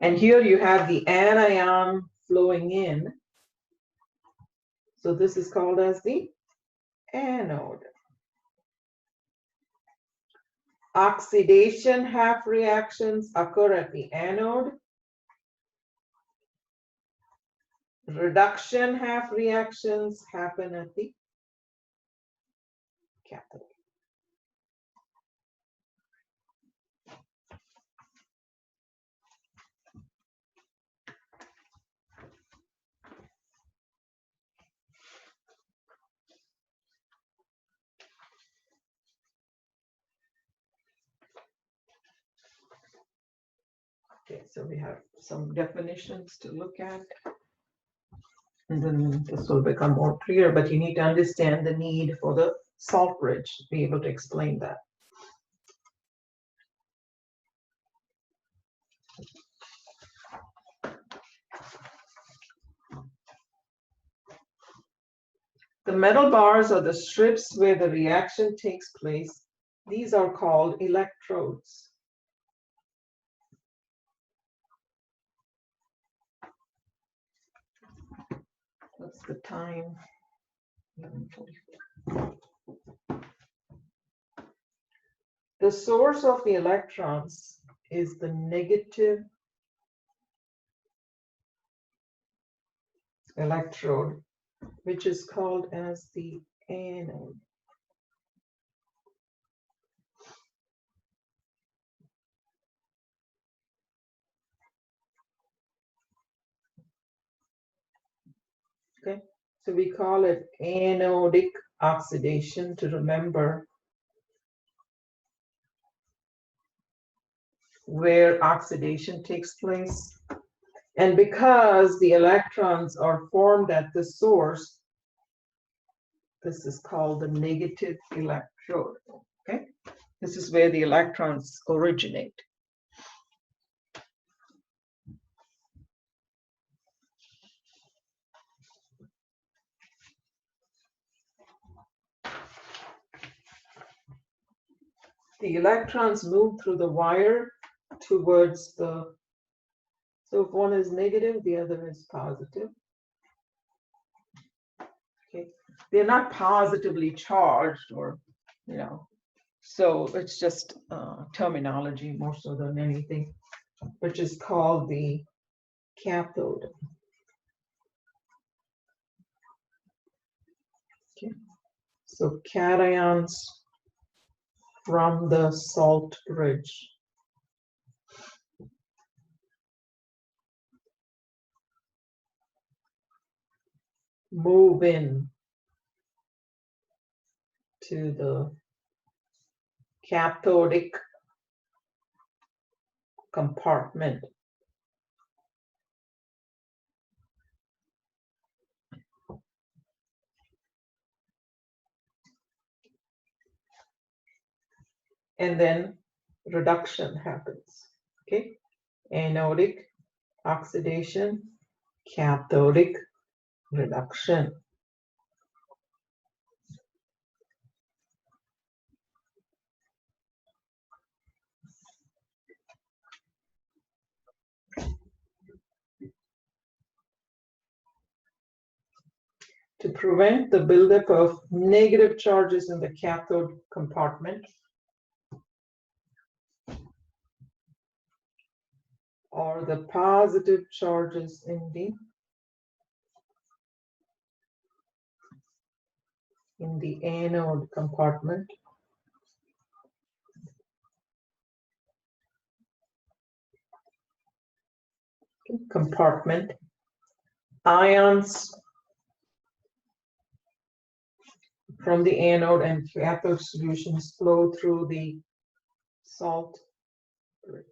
And here you have the anion flowing in. So this is called as the anode. Oxidation half reactions occur at the anode. Reduction half reactions happen at the cathode. Okay, so we have some definitions to look at. And then this will become more clear, but you need to understand the need for the salt bridge to be able to explain that. The metal bars are the strips where the reaction takes place. These are called electrodes. What's the time? 11:44. The source of the electrons is the negative electrode, which is called as the anode. Okay, so we call it anodic oxidation to remember where oxidation takes place. And because the electrons are formed at the source, this is called the negative electrode. Okay, this is where the electrons originate. The electrons move through the wire towards the, so if one is negative, the other is positive. Okay, they're not positively charged or, you know, so it's just terminology more so than anything, which is called the cathode. Okay, so cations from the salt bridge. Move in to the cathodic compartment. And then reduction happens. Okay, anodic oxidation, cathodic reduction. To prevent the buildup of negative charges in the cathode compartment, or the positive charges in the anode compartment, ions from the anode and cathode solutions flow through the salt bridge.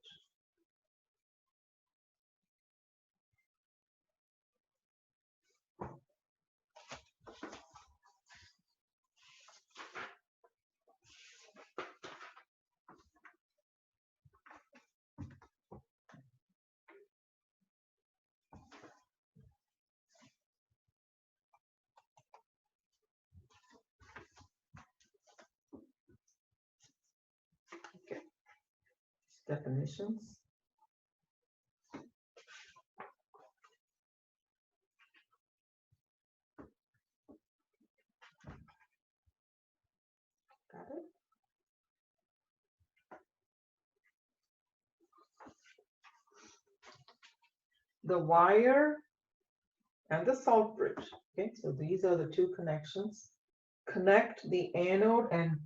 Okay. Definitions. Got it? The wire and the salt bridge. Okay, so these are the two connections. Connect the anode and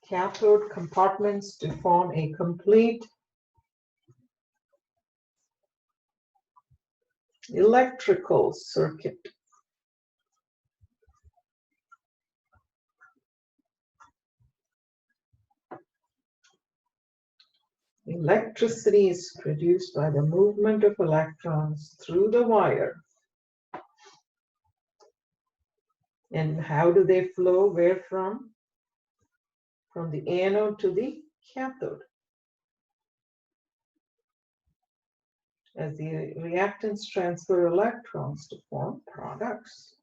cathode compartments to form a complete electrical circuit. Electricity is produced by the movement of electrons through the wire. And how do they flow? Where from? From the anode to the cathode. As the reactants transfer electrons to form products.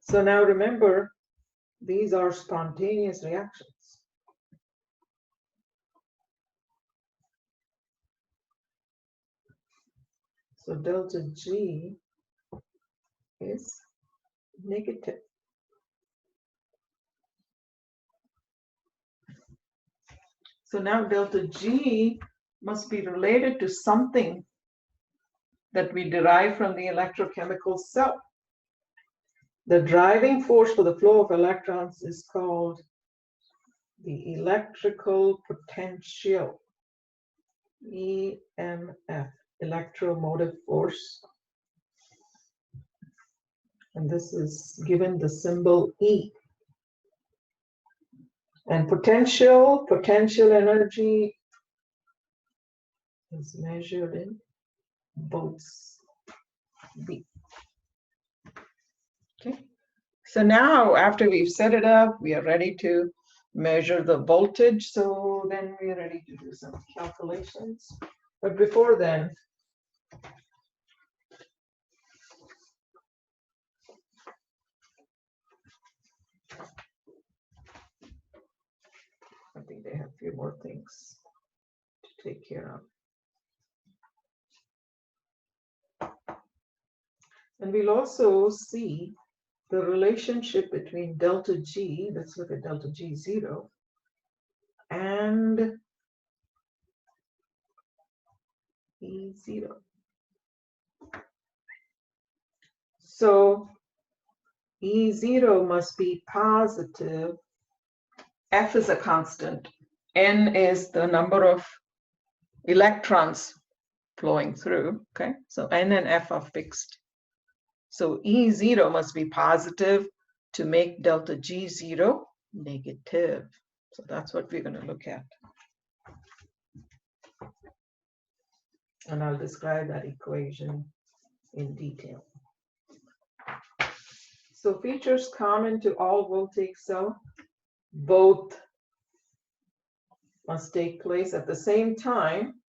So now remember, these are spontaneous reactions. So delta G is negative. So now delta G must be related to something that we derive from the electrochemical cell. The driving force for the flow of electrons is called the electrical potential, EMF, electromotive force. And this is given the symbol E. And potential energy is measured in volts V. Okay, so now after we've set it up, we are ready to measure the voltage. So then we are ready to do some calculations. But before then, I think they have a few more things to take care of. And we'll also see the relationship between delta G, let's look at delta G0, and E0. So E0 must be positive. F is a constant. N is the number of electrons flowing through, okay? So N and F are fixed. So E0 must be positive to make delta G0 negative. So that's what we're going to look at. And I'll describe that equation in detail. So features common to all voltaic cells, both must take place at the same time.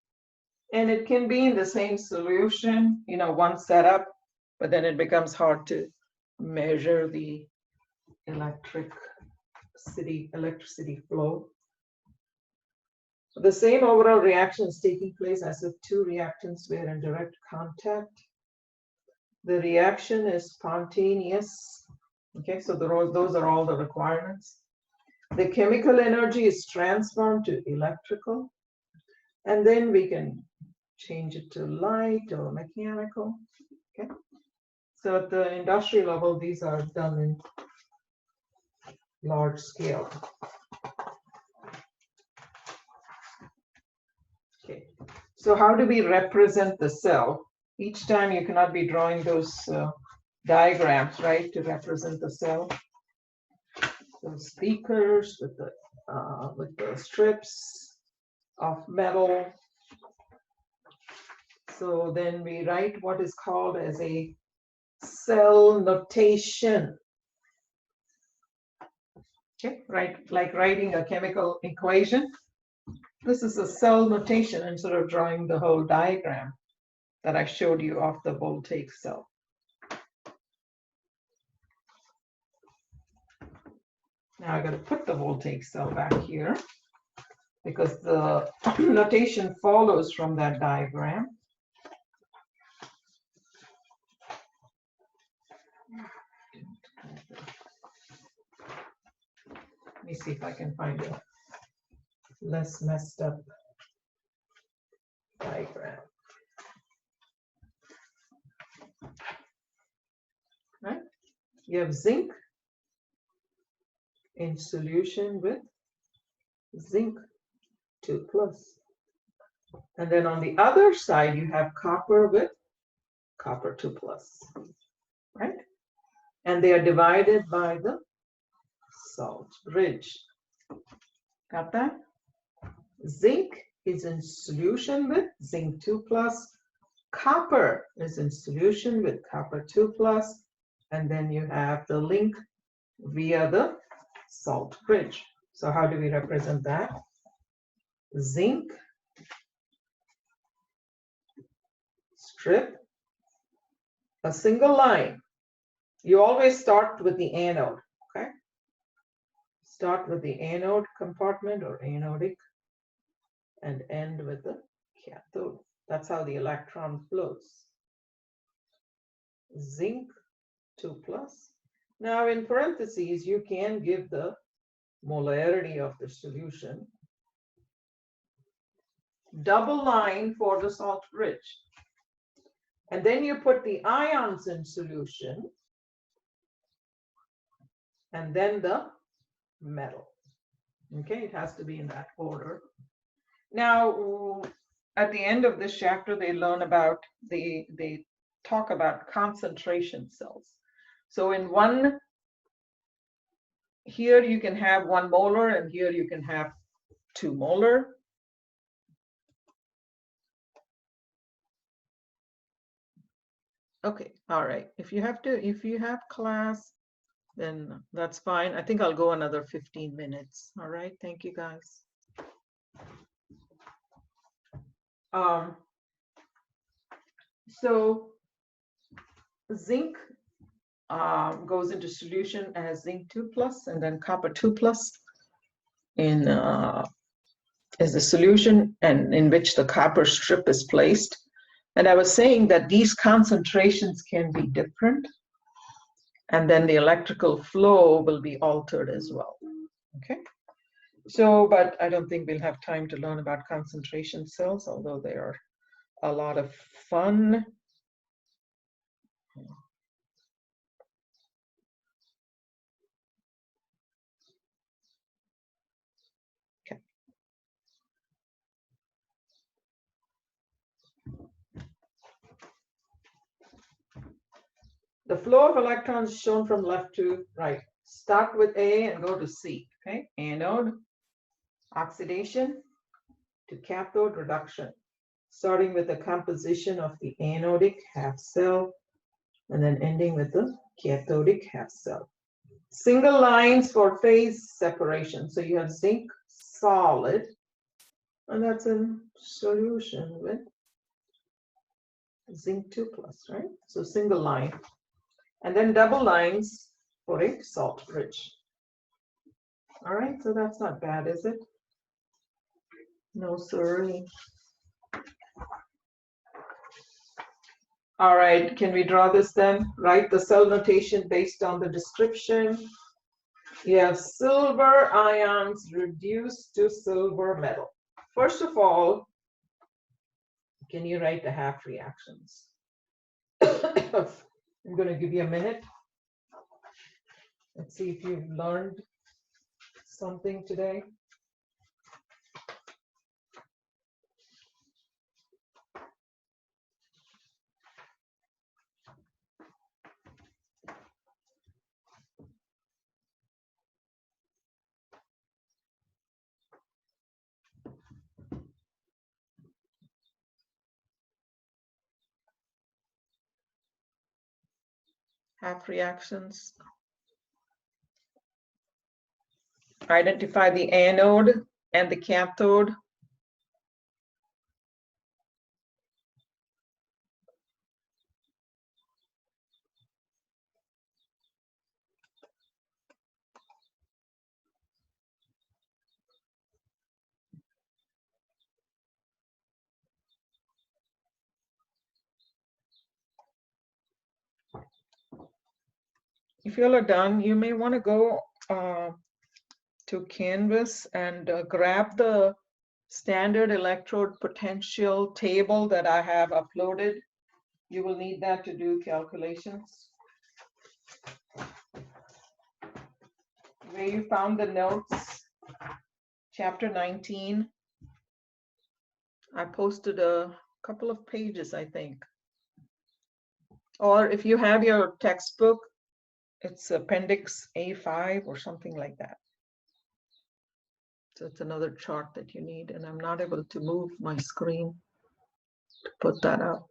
And it can be in the same solution, you know, one setup, but then it becomes hard to measure the electricity flow. So the same overall reaction is taking place as if two reactants were in direct contact. The reaction is spontaneous. Okay, so those are all the requirements. The chemical energy is transformed to electrical, and then we can change it to light or mechanical. Okay, so at the industrial level, these are done in large scale. Okay, so how do we represent the cell? Each time you cannot be drawing those diagrams, right, to represent the cell. Those speakers with the strips of metal. So then we write what is called as a cell notation. Okay, right, like writing a chemical equation. This is a cell notation instead of drawing the whole diagram that I showed you of the voltaic cell. Now I got to put the voltaic cell back here because the notation follows from that diagram. Let me see if I can find a less messed up diagram. Right? You have zinc in solution with zinc 2+. And then on the other side, you have copper with copper 2+. Right? And they are divided by the salt bridge. Got that? Zinc is in solution with zinc 2 plus. Copper is in solution with copper 2 plus. And then you have the link via the salt bridge. So how do we represent that? Zinc strip, a single line. You always start with the anode, okay? Start with the anode compartment or anodic and end with the cathode. That's how the electron flows. Zinc 2 plus. Now in parentheses, you can give the molarity of the solution. Double line for the salt bridge. And then you put the ions in solution and then the metal. Okay, it has to be in that order. Now, at the end of this chapter, they learn about, they talk about concentration cells. So in one, here you can have 1 molar and here you can have 2 molar. Okay, all right. If you have class, then that's fine. I think I'll go another 15 minutes. All right, thank you guys. So zinc goes into solution as zinc 2 plus and then copper 2 plus in is the solution and in which the copper strip is placed. And I was saying that these concentrations can be different and then the electrical flow will be altered as well. Okay. So, but I don't think we'll have time to learn about concentration cells, although they are a lot of fun. Okay. The flow of electrons is shown from left to right. Start with A and go to C. Okay, anode, oxidation to cathode reduction, starting with the composition of the anodic half cell and then ending with the cathodic half cell. Single lines for phase separation. So you have zinc solid, and that's in solution with zinc 2 plus, right? So single line. And then double lines for a salt bridge. All right, so that's not bad, is it? No, sorry. All right, can we draw this then? Write the cell notation based on the description. You have silver ions reduced to silver metal. First of all, can you write the half reactions? I'm going to give you a minute. Let's see if you've learned something today. Half reactions. Identify the anode and the cathode. If you all are done, you may want to go to Canvas and grab the standard electrode potential table that I have uploaded. You will need that to do calculations. Where you found the notes, chapter 19. I posted a couple of pages, I think. Or if you have your textbook, it's Appendix A5 or something like that. So it's another chart that you need, and I'm not able to move my screen to put that up.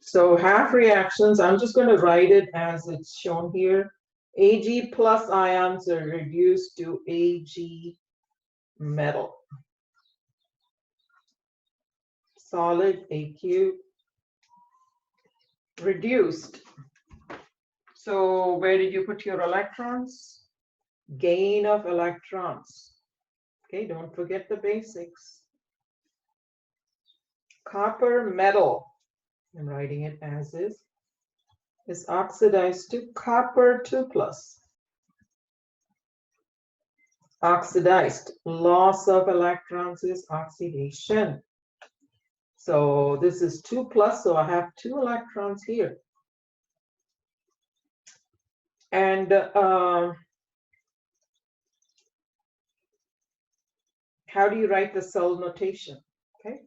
So half reactions, I'm just going to write it as it's shown here. Ag plus ions are reduced to Ag metal. Solid AQ reduced. So where did you put your electrons? Gain of electrons. Okay, don't forget the basics. Copper metal, I'm writing it as is oxidized to copper 2+. Oxidized, loss of electrons is oxidation. So this is 2+, so I have 2 electrons here. And how do you write the cell notation? Okay,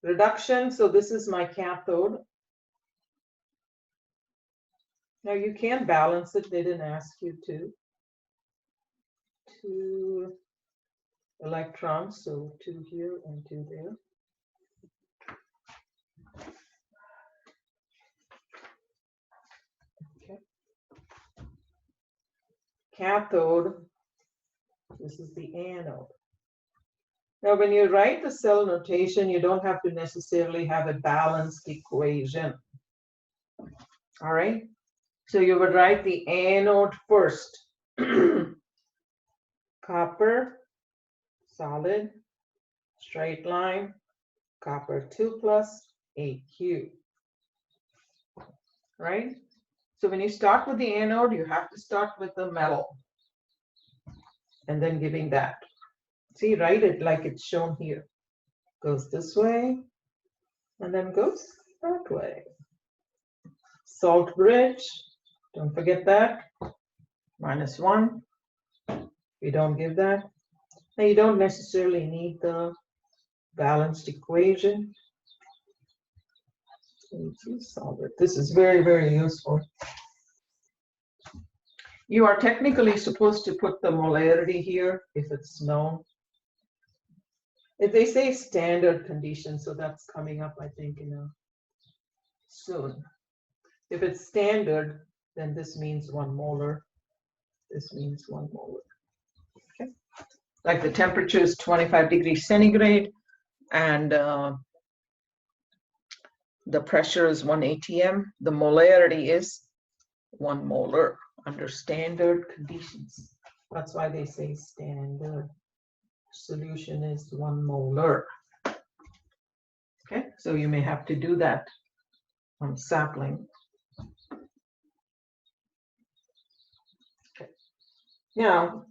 reduction, so this is my cathode. Now you can balance it, they didn't ask you to. 2 electrons, so 2 here and 2 there. Okay. Cathode, this is the anode. Now when you write the cell notation, you don't have to necessarily have a balanced equation. All right, so you would write the anode first. Copper, solid, straight line, copper 2+ AQ. Right? So when you start with the anode, you have to start with the metal and then giving that. See, write it like it's shown here. Goes this way and then goes that way. Salt bridge, don't forget that. -1. We don't give that. Now you don't necessarily need the balanced equation. This is very, very useful. You are technically supposed to put the molarity here if it's known. If they say standard condition, so that's coming up, I think, soon. If it's standard, then this means 1 molar. This means 1 molar. Okay. Like the temperature is 25 degrees centigrade and the pressure is 1 atm. The molarity is 1 molar under standard conditions. That's why they say standard. Solution is 1 molar. Okay, so you may have to do that on sapling. Okay. Now,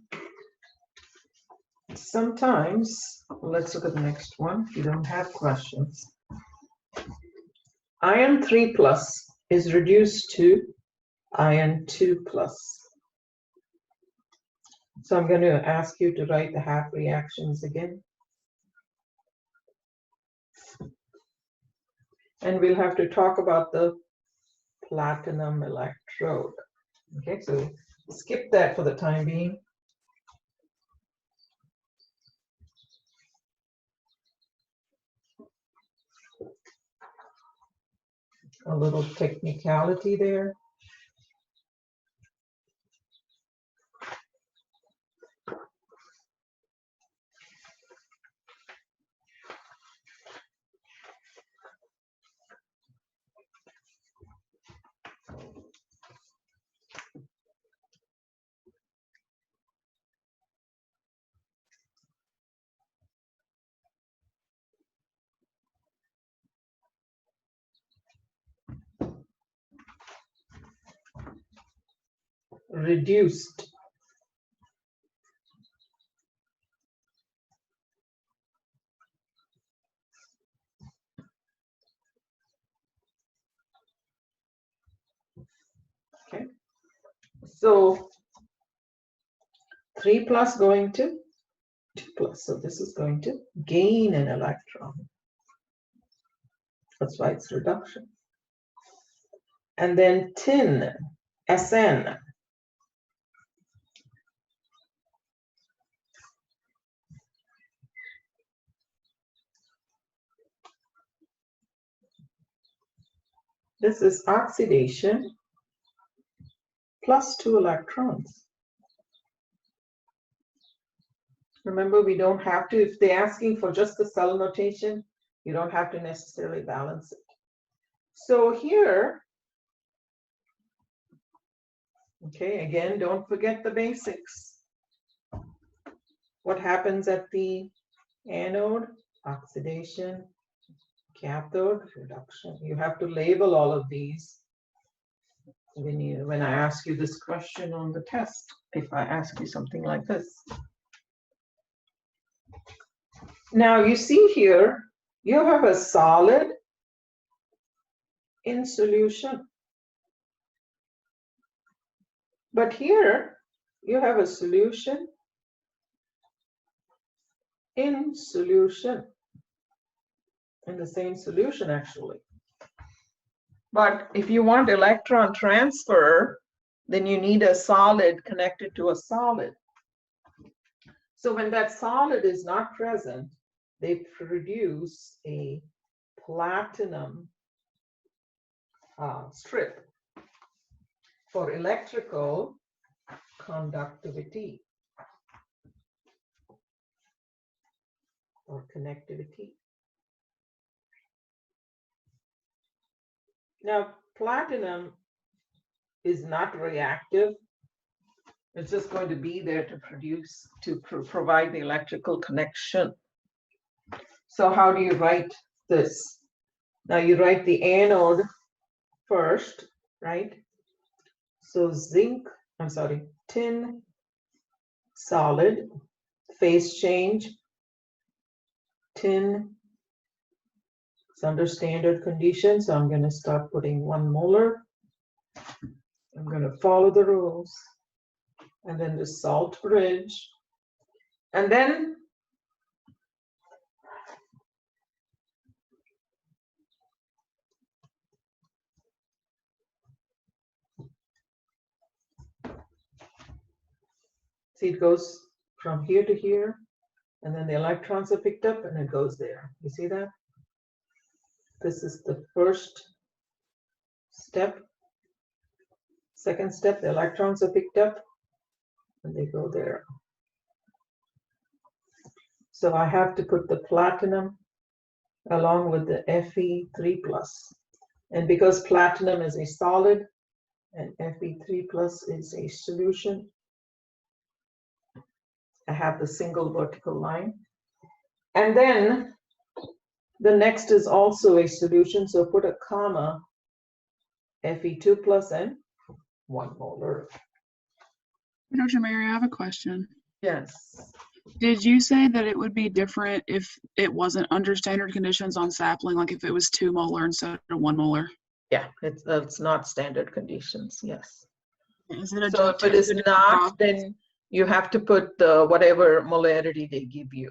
sometimes, let's look at the next one if you don't have questions. Iron 3+ is reduced to iron 2+. So I'm going to ask you to write the half reactions again. And we'll have to talk about the platinum electrode. Okay, so skip that for the time being. A little technicality there. Reduced. So 3 plus going to 2 plus. So this is going to gain an electron. That's why it's reduction. And then tin, SN. This is oxidation plus 2 electrons. Remember, we don't have to, if they're asking for just the cell notation, you don't have to necessarily balance it. So here, okay, again, don't forget the basics. What happens at the anode? Oxidation, cathode, reduction. You have to label all of these when I ask you this question on the test, if I ask you something like this. Now you see here, you have a solid in solution. But here, you have a solution in solution, in the same solution actually. But if you want electron transfer, then you need a solid connected to a solid. So when that solid is not present, they produce a platinum strip for electrical conductivity or connectivity. Now, platinum is not reactive. It's just going to be there to produce, to provide the electrical connection. So how do you write this? Now you write the anode first, right? So zinc, I'm sorry, tin, solid, phase change, tin, it's under standard conditions, so I'm going to start putting 1 molar. I'm going to follow the rules. And then the salt bridge. And then see, it goes from here to here, and then the electrons are picked up and it goes there. You see that? This is the first step. Second step, the electrons are picked up and they go there. So I have to put the platinum along with the Fe3+. And because platinum is a solid and Fe3+ is a solution, I have the single vertical line. And then the next is also a solution, so put a comma, Fe2+ and 1 molar. Dr. Mary, I have a question. Yes. Did you say that it would be different if it wasn't under standard conditions on sapling, like if it was 2 molar instead of 1 molar? Yeah, it's not standard conditions, yes. Is it a So if it is not, then you have to put the whatever molarity they give you.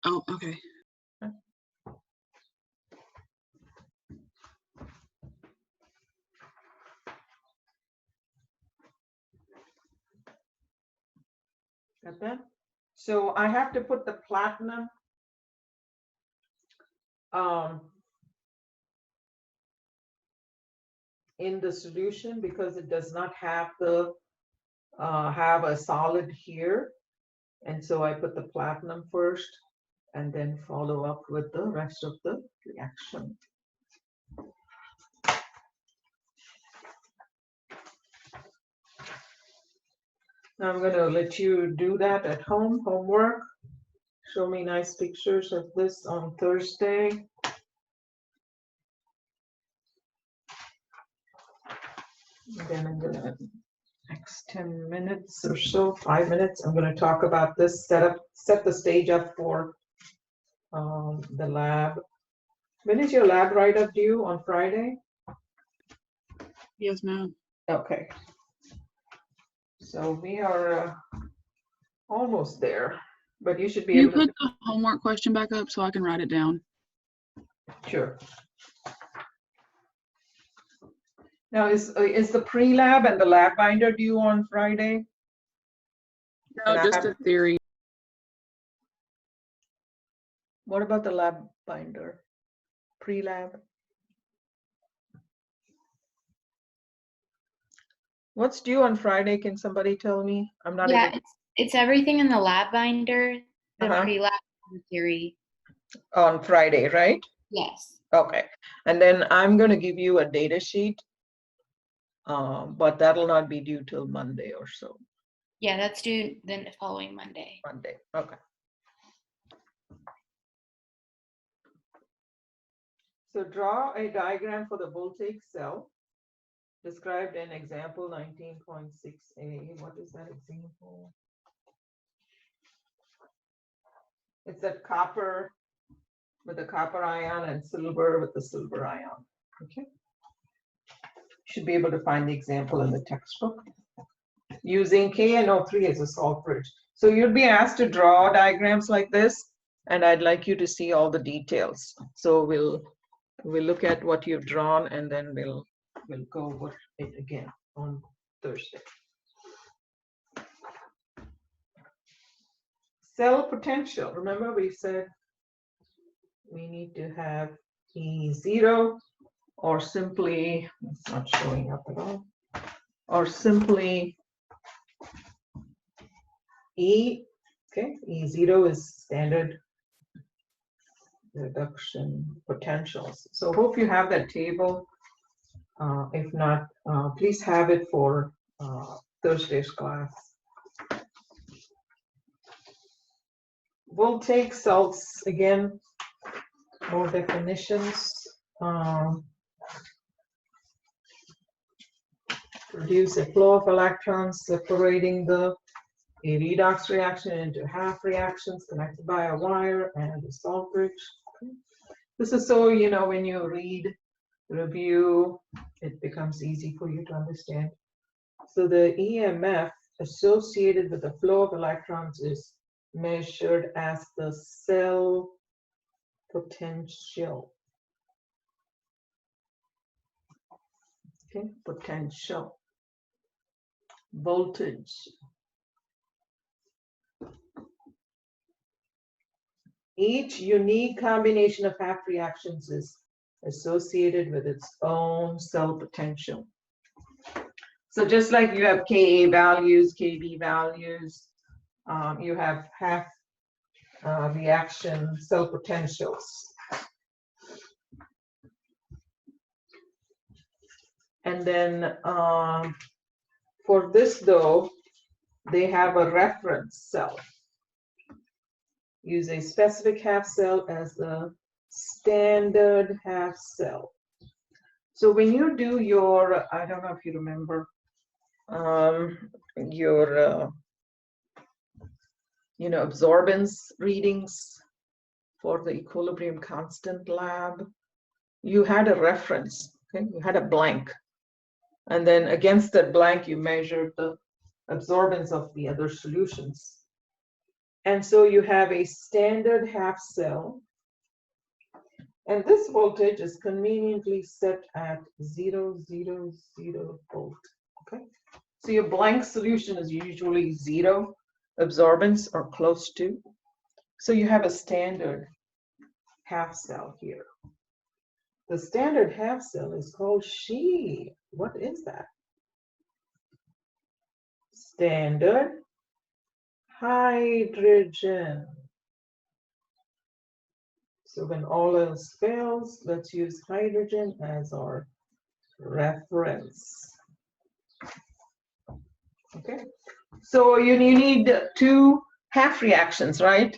Oh, okay. Got that? So I have to put the platinum in the solution because it does not have the have a solid here, and so I put the platinum first and then follow up with the rest of the reaction. Now I'm going to let you do that at home, homework. Show me nice pictures of this on Thursday. And then I'm going to, next 10 minutes or so, 5 minutes, I'm going to talk about this, set the stage up for the lab. When is your lab write-up due? On Friday? Yes, ma'am. Okay. So we are almost there, but you should be Can you able to. put the homework question back up so I can write it down? Sure. Now, is the pre-lab and the lab binder due on Friday? No, And I just have- a theory. What about the lab binder? Pre-lab? What's due on Friday? Can somebody tell me? I'm not Yeah, able. it's everything in the lab binder, the Uh-huh. pre-lab and the theory. On Friday, right? Yes. Okay. And then I'm going to give you a data sheet, but that'll not be due till Monday or so. Yeah, that's due the following Monday. Monday. Okay. So draw a diagram for the voltaic cell described in example 19.6a. What is that example? It's that copper with the copper ion and silver with the silver ion. Okay. Should be able to find the example in the textbook using KNO3 as a salt bridge. So you'll be asked to draw diagrams like this, and I'd like you to see all the details. So we'll look at what you've drawn, and then we'll go over it again on Thursday. Cell potential. Remember we said we need to have E0, or simply, it's not showing up at all, or simply E, okay, E0 is standard reduction potentials. So hope you have that table. If not, please have it for Thursday's class. Voltaic cells, again, more definitions. Produce a flow of electrons separating a redox reaction into half reactions connected by a wire and a salt bridge. This is so, you know, when you read, review, it becomes easy for you to understand. So the EMF associated with the flow of electrons is measured as the cell potential. Okay, potential. Voltage. Each unique combination of half reactions is associated with its own cell potential. So just like you have Ka values, Kb values, you have half reaction cell potentials. And then for this though, they have a reference cell. Use a specific half cell as the standard half cell. So when you do your, I don't know if you remember, your, you know, absorbance readings for the equilibrium constant lab, you had a reference, okay? You had a blank. And then against that blank, you measured the absorbance of the other solutions. And so you have a standard half cell. And this voltage is conveniently set at 0, 0, 0 volt. Okay. So your blank solution is usually 0 absorbance or close to. So you have a standard half cell here. The standard half cell is called She. What is that? Standard hydrogen. So when all else fails, let's use hydrogen as our reference. Okay, so you need 2 half reactions, right,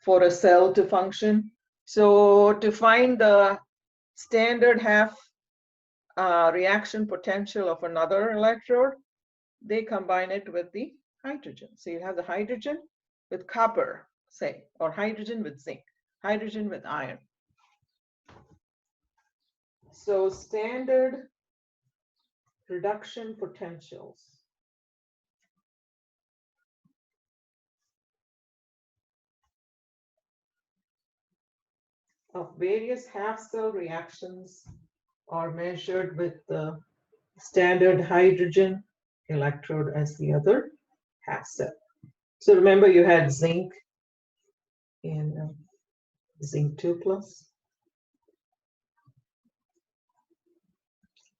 for a cell to function. So to find the standard half reaction potential of another electrode, they combine it with the hydrogen. So you have the hydrogen with copper, say, or hydrogen with zinc, hydrogen with iron. So standard reduction potentials. of various half-cell reactions are measured with the standard hydrogen electrode as the other half-cell. So remember you had zinc in zinc 2+.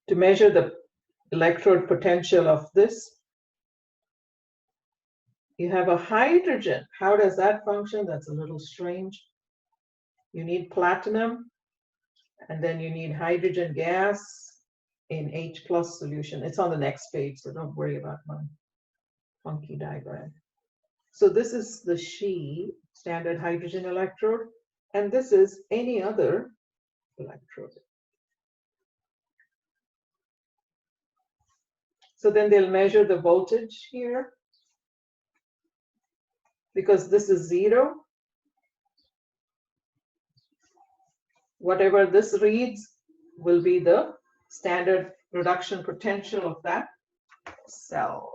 To measure the electrode potential of this, you have a hydrogen. How does that function? That's a little strange. You need platinum, and then you need hydrogen gas in H+ solution. It's on the next page, so don't worry about my funky diagram. So this is the She standard hydrogen electrode, and this is any other electrode. So then they'll measure the voltage here. Because this is 0, whatever this reads will be the standard reduction potential of that cell.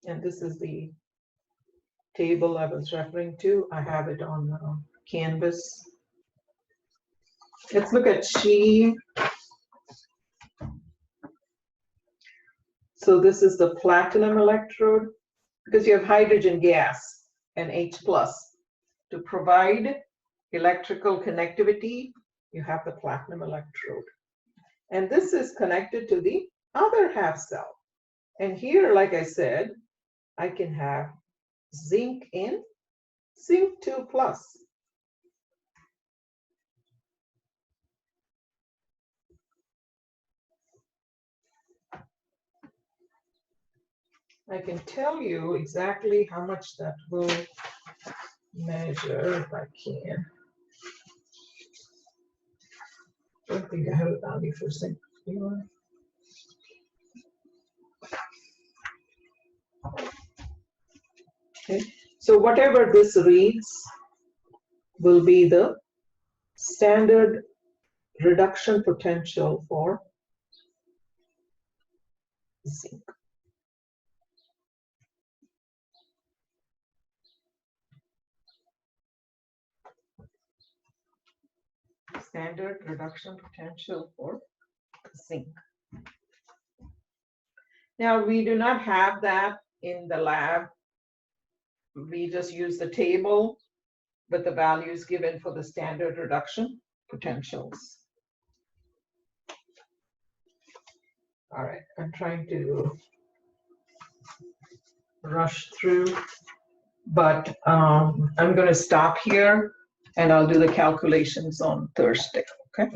And this is the table I was referring to. I have it on Canvas. Let's look at She. So this is the platinum electrode, because you have hydrogen gas and H+. To provide electrical connectivity, you have the platinum electrode. And this is connected to the other half cell. And here, like I said, I can have zinc in zinc 2+. I can tell you exactly how much that will measure if I can. I don't think I have a value for zinc. Okay, so whatever this reads will be the standard reduction potential for zinc. Standard reduction potential for zinc. Now, we do not have that in the lab. We just use the table with the values given for the standard reduction potentials. All right, I'm trying to rush through, but I'm going to stop here and I'll do the calculations on Thursday, okay?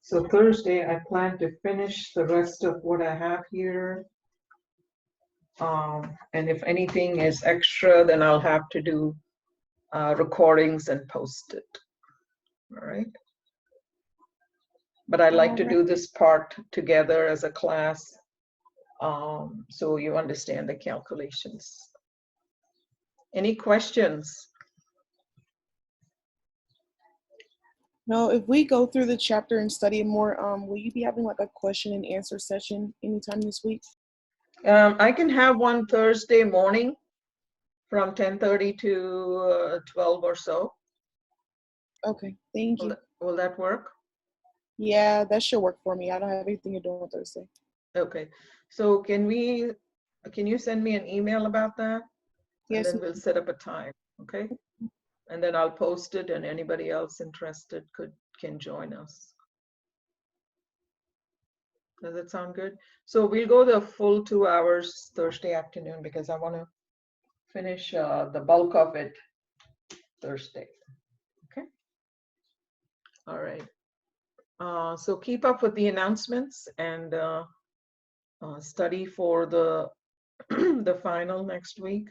So Thursday, I plan to finish the rest of what I have here. And if anything is extra, then I'll have to do recordings and post it. All right. But I like to do this part together as a class, so you understand the calculations. Any questions? No, if we go through the chapter and study more, will you be having like a question and answer session anytime this week? I can have one Thursday morning from 10:30 to 12 or so. Okay, thank you. Will that work? Yeah, that should work for me. I don't have anything to do on Thursday. Okay, so can you send me an email about that? Yes. And then we'll set up a time, okay? And then I'll post it and anybody else interested can join us. Does that sound good? So we'll go the full 2 hours Thursday afternoon because I want to finish the bulk of it Thursday. Okay. All right. So keep up with the announcements and study for the the final next week.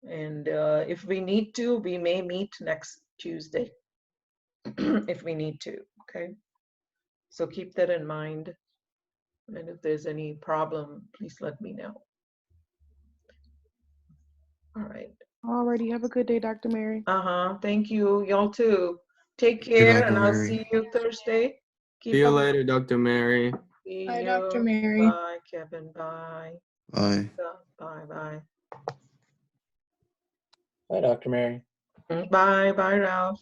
And if we need to, we may meet next Tuesday if we need to. Okay. So keep that in mind. And if there's any problem, please let me know. All right. Alrighty. Have a good day, Dr. Mary. Thank you. Y'all too. Take care, Dr. and I'll Mary. see you Thursday. See you up- later, Dr. Mary. See Bye, Dr. you. Mary. Bye, Kevin. Bye. Bye. Bye. Bye. Bye, Dr. Mary. Bye. Bye, Ralph.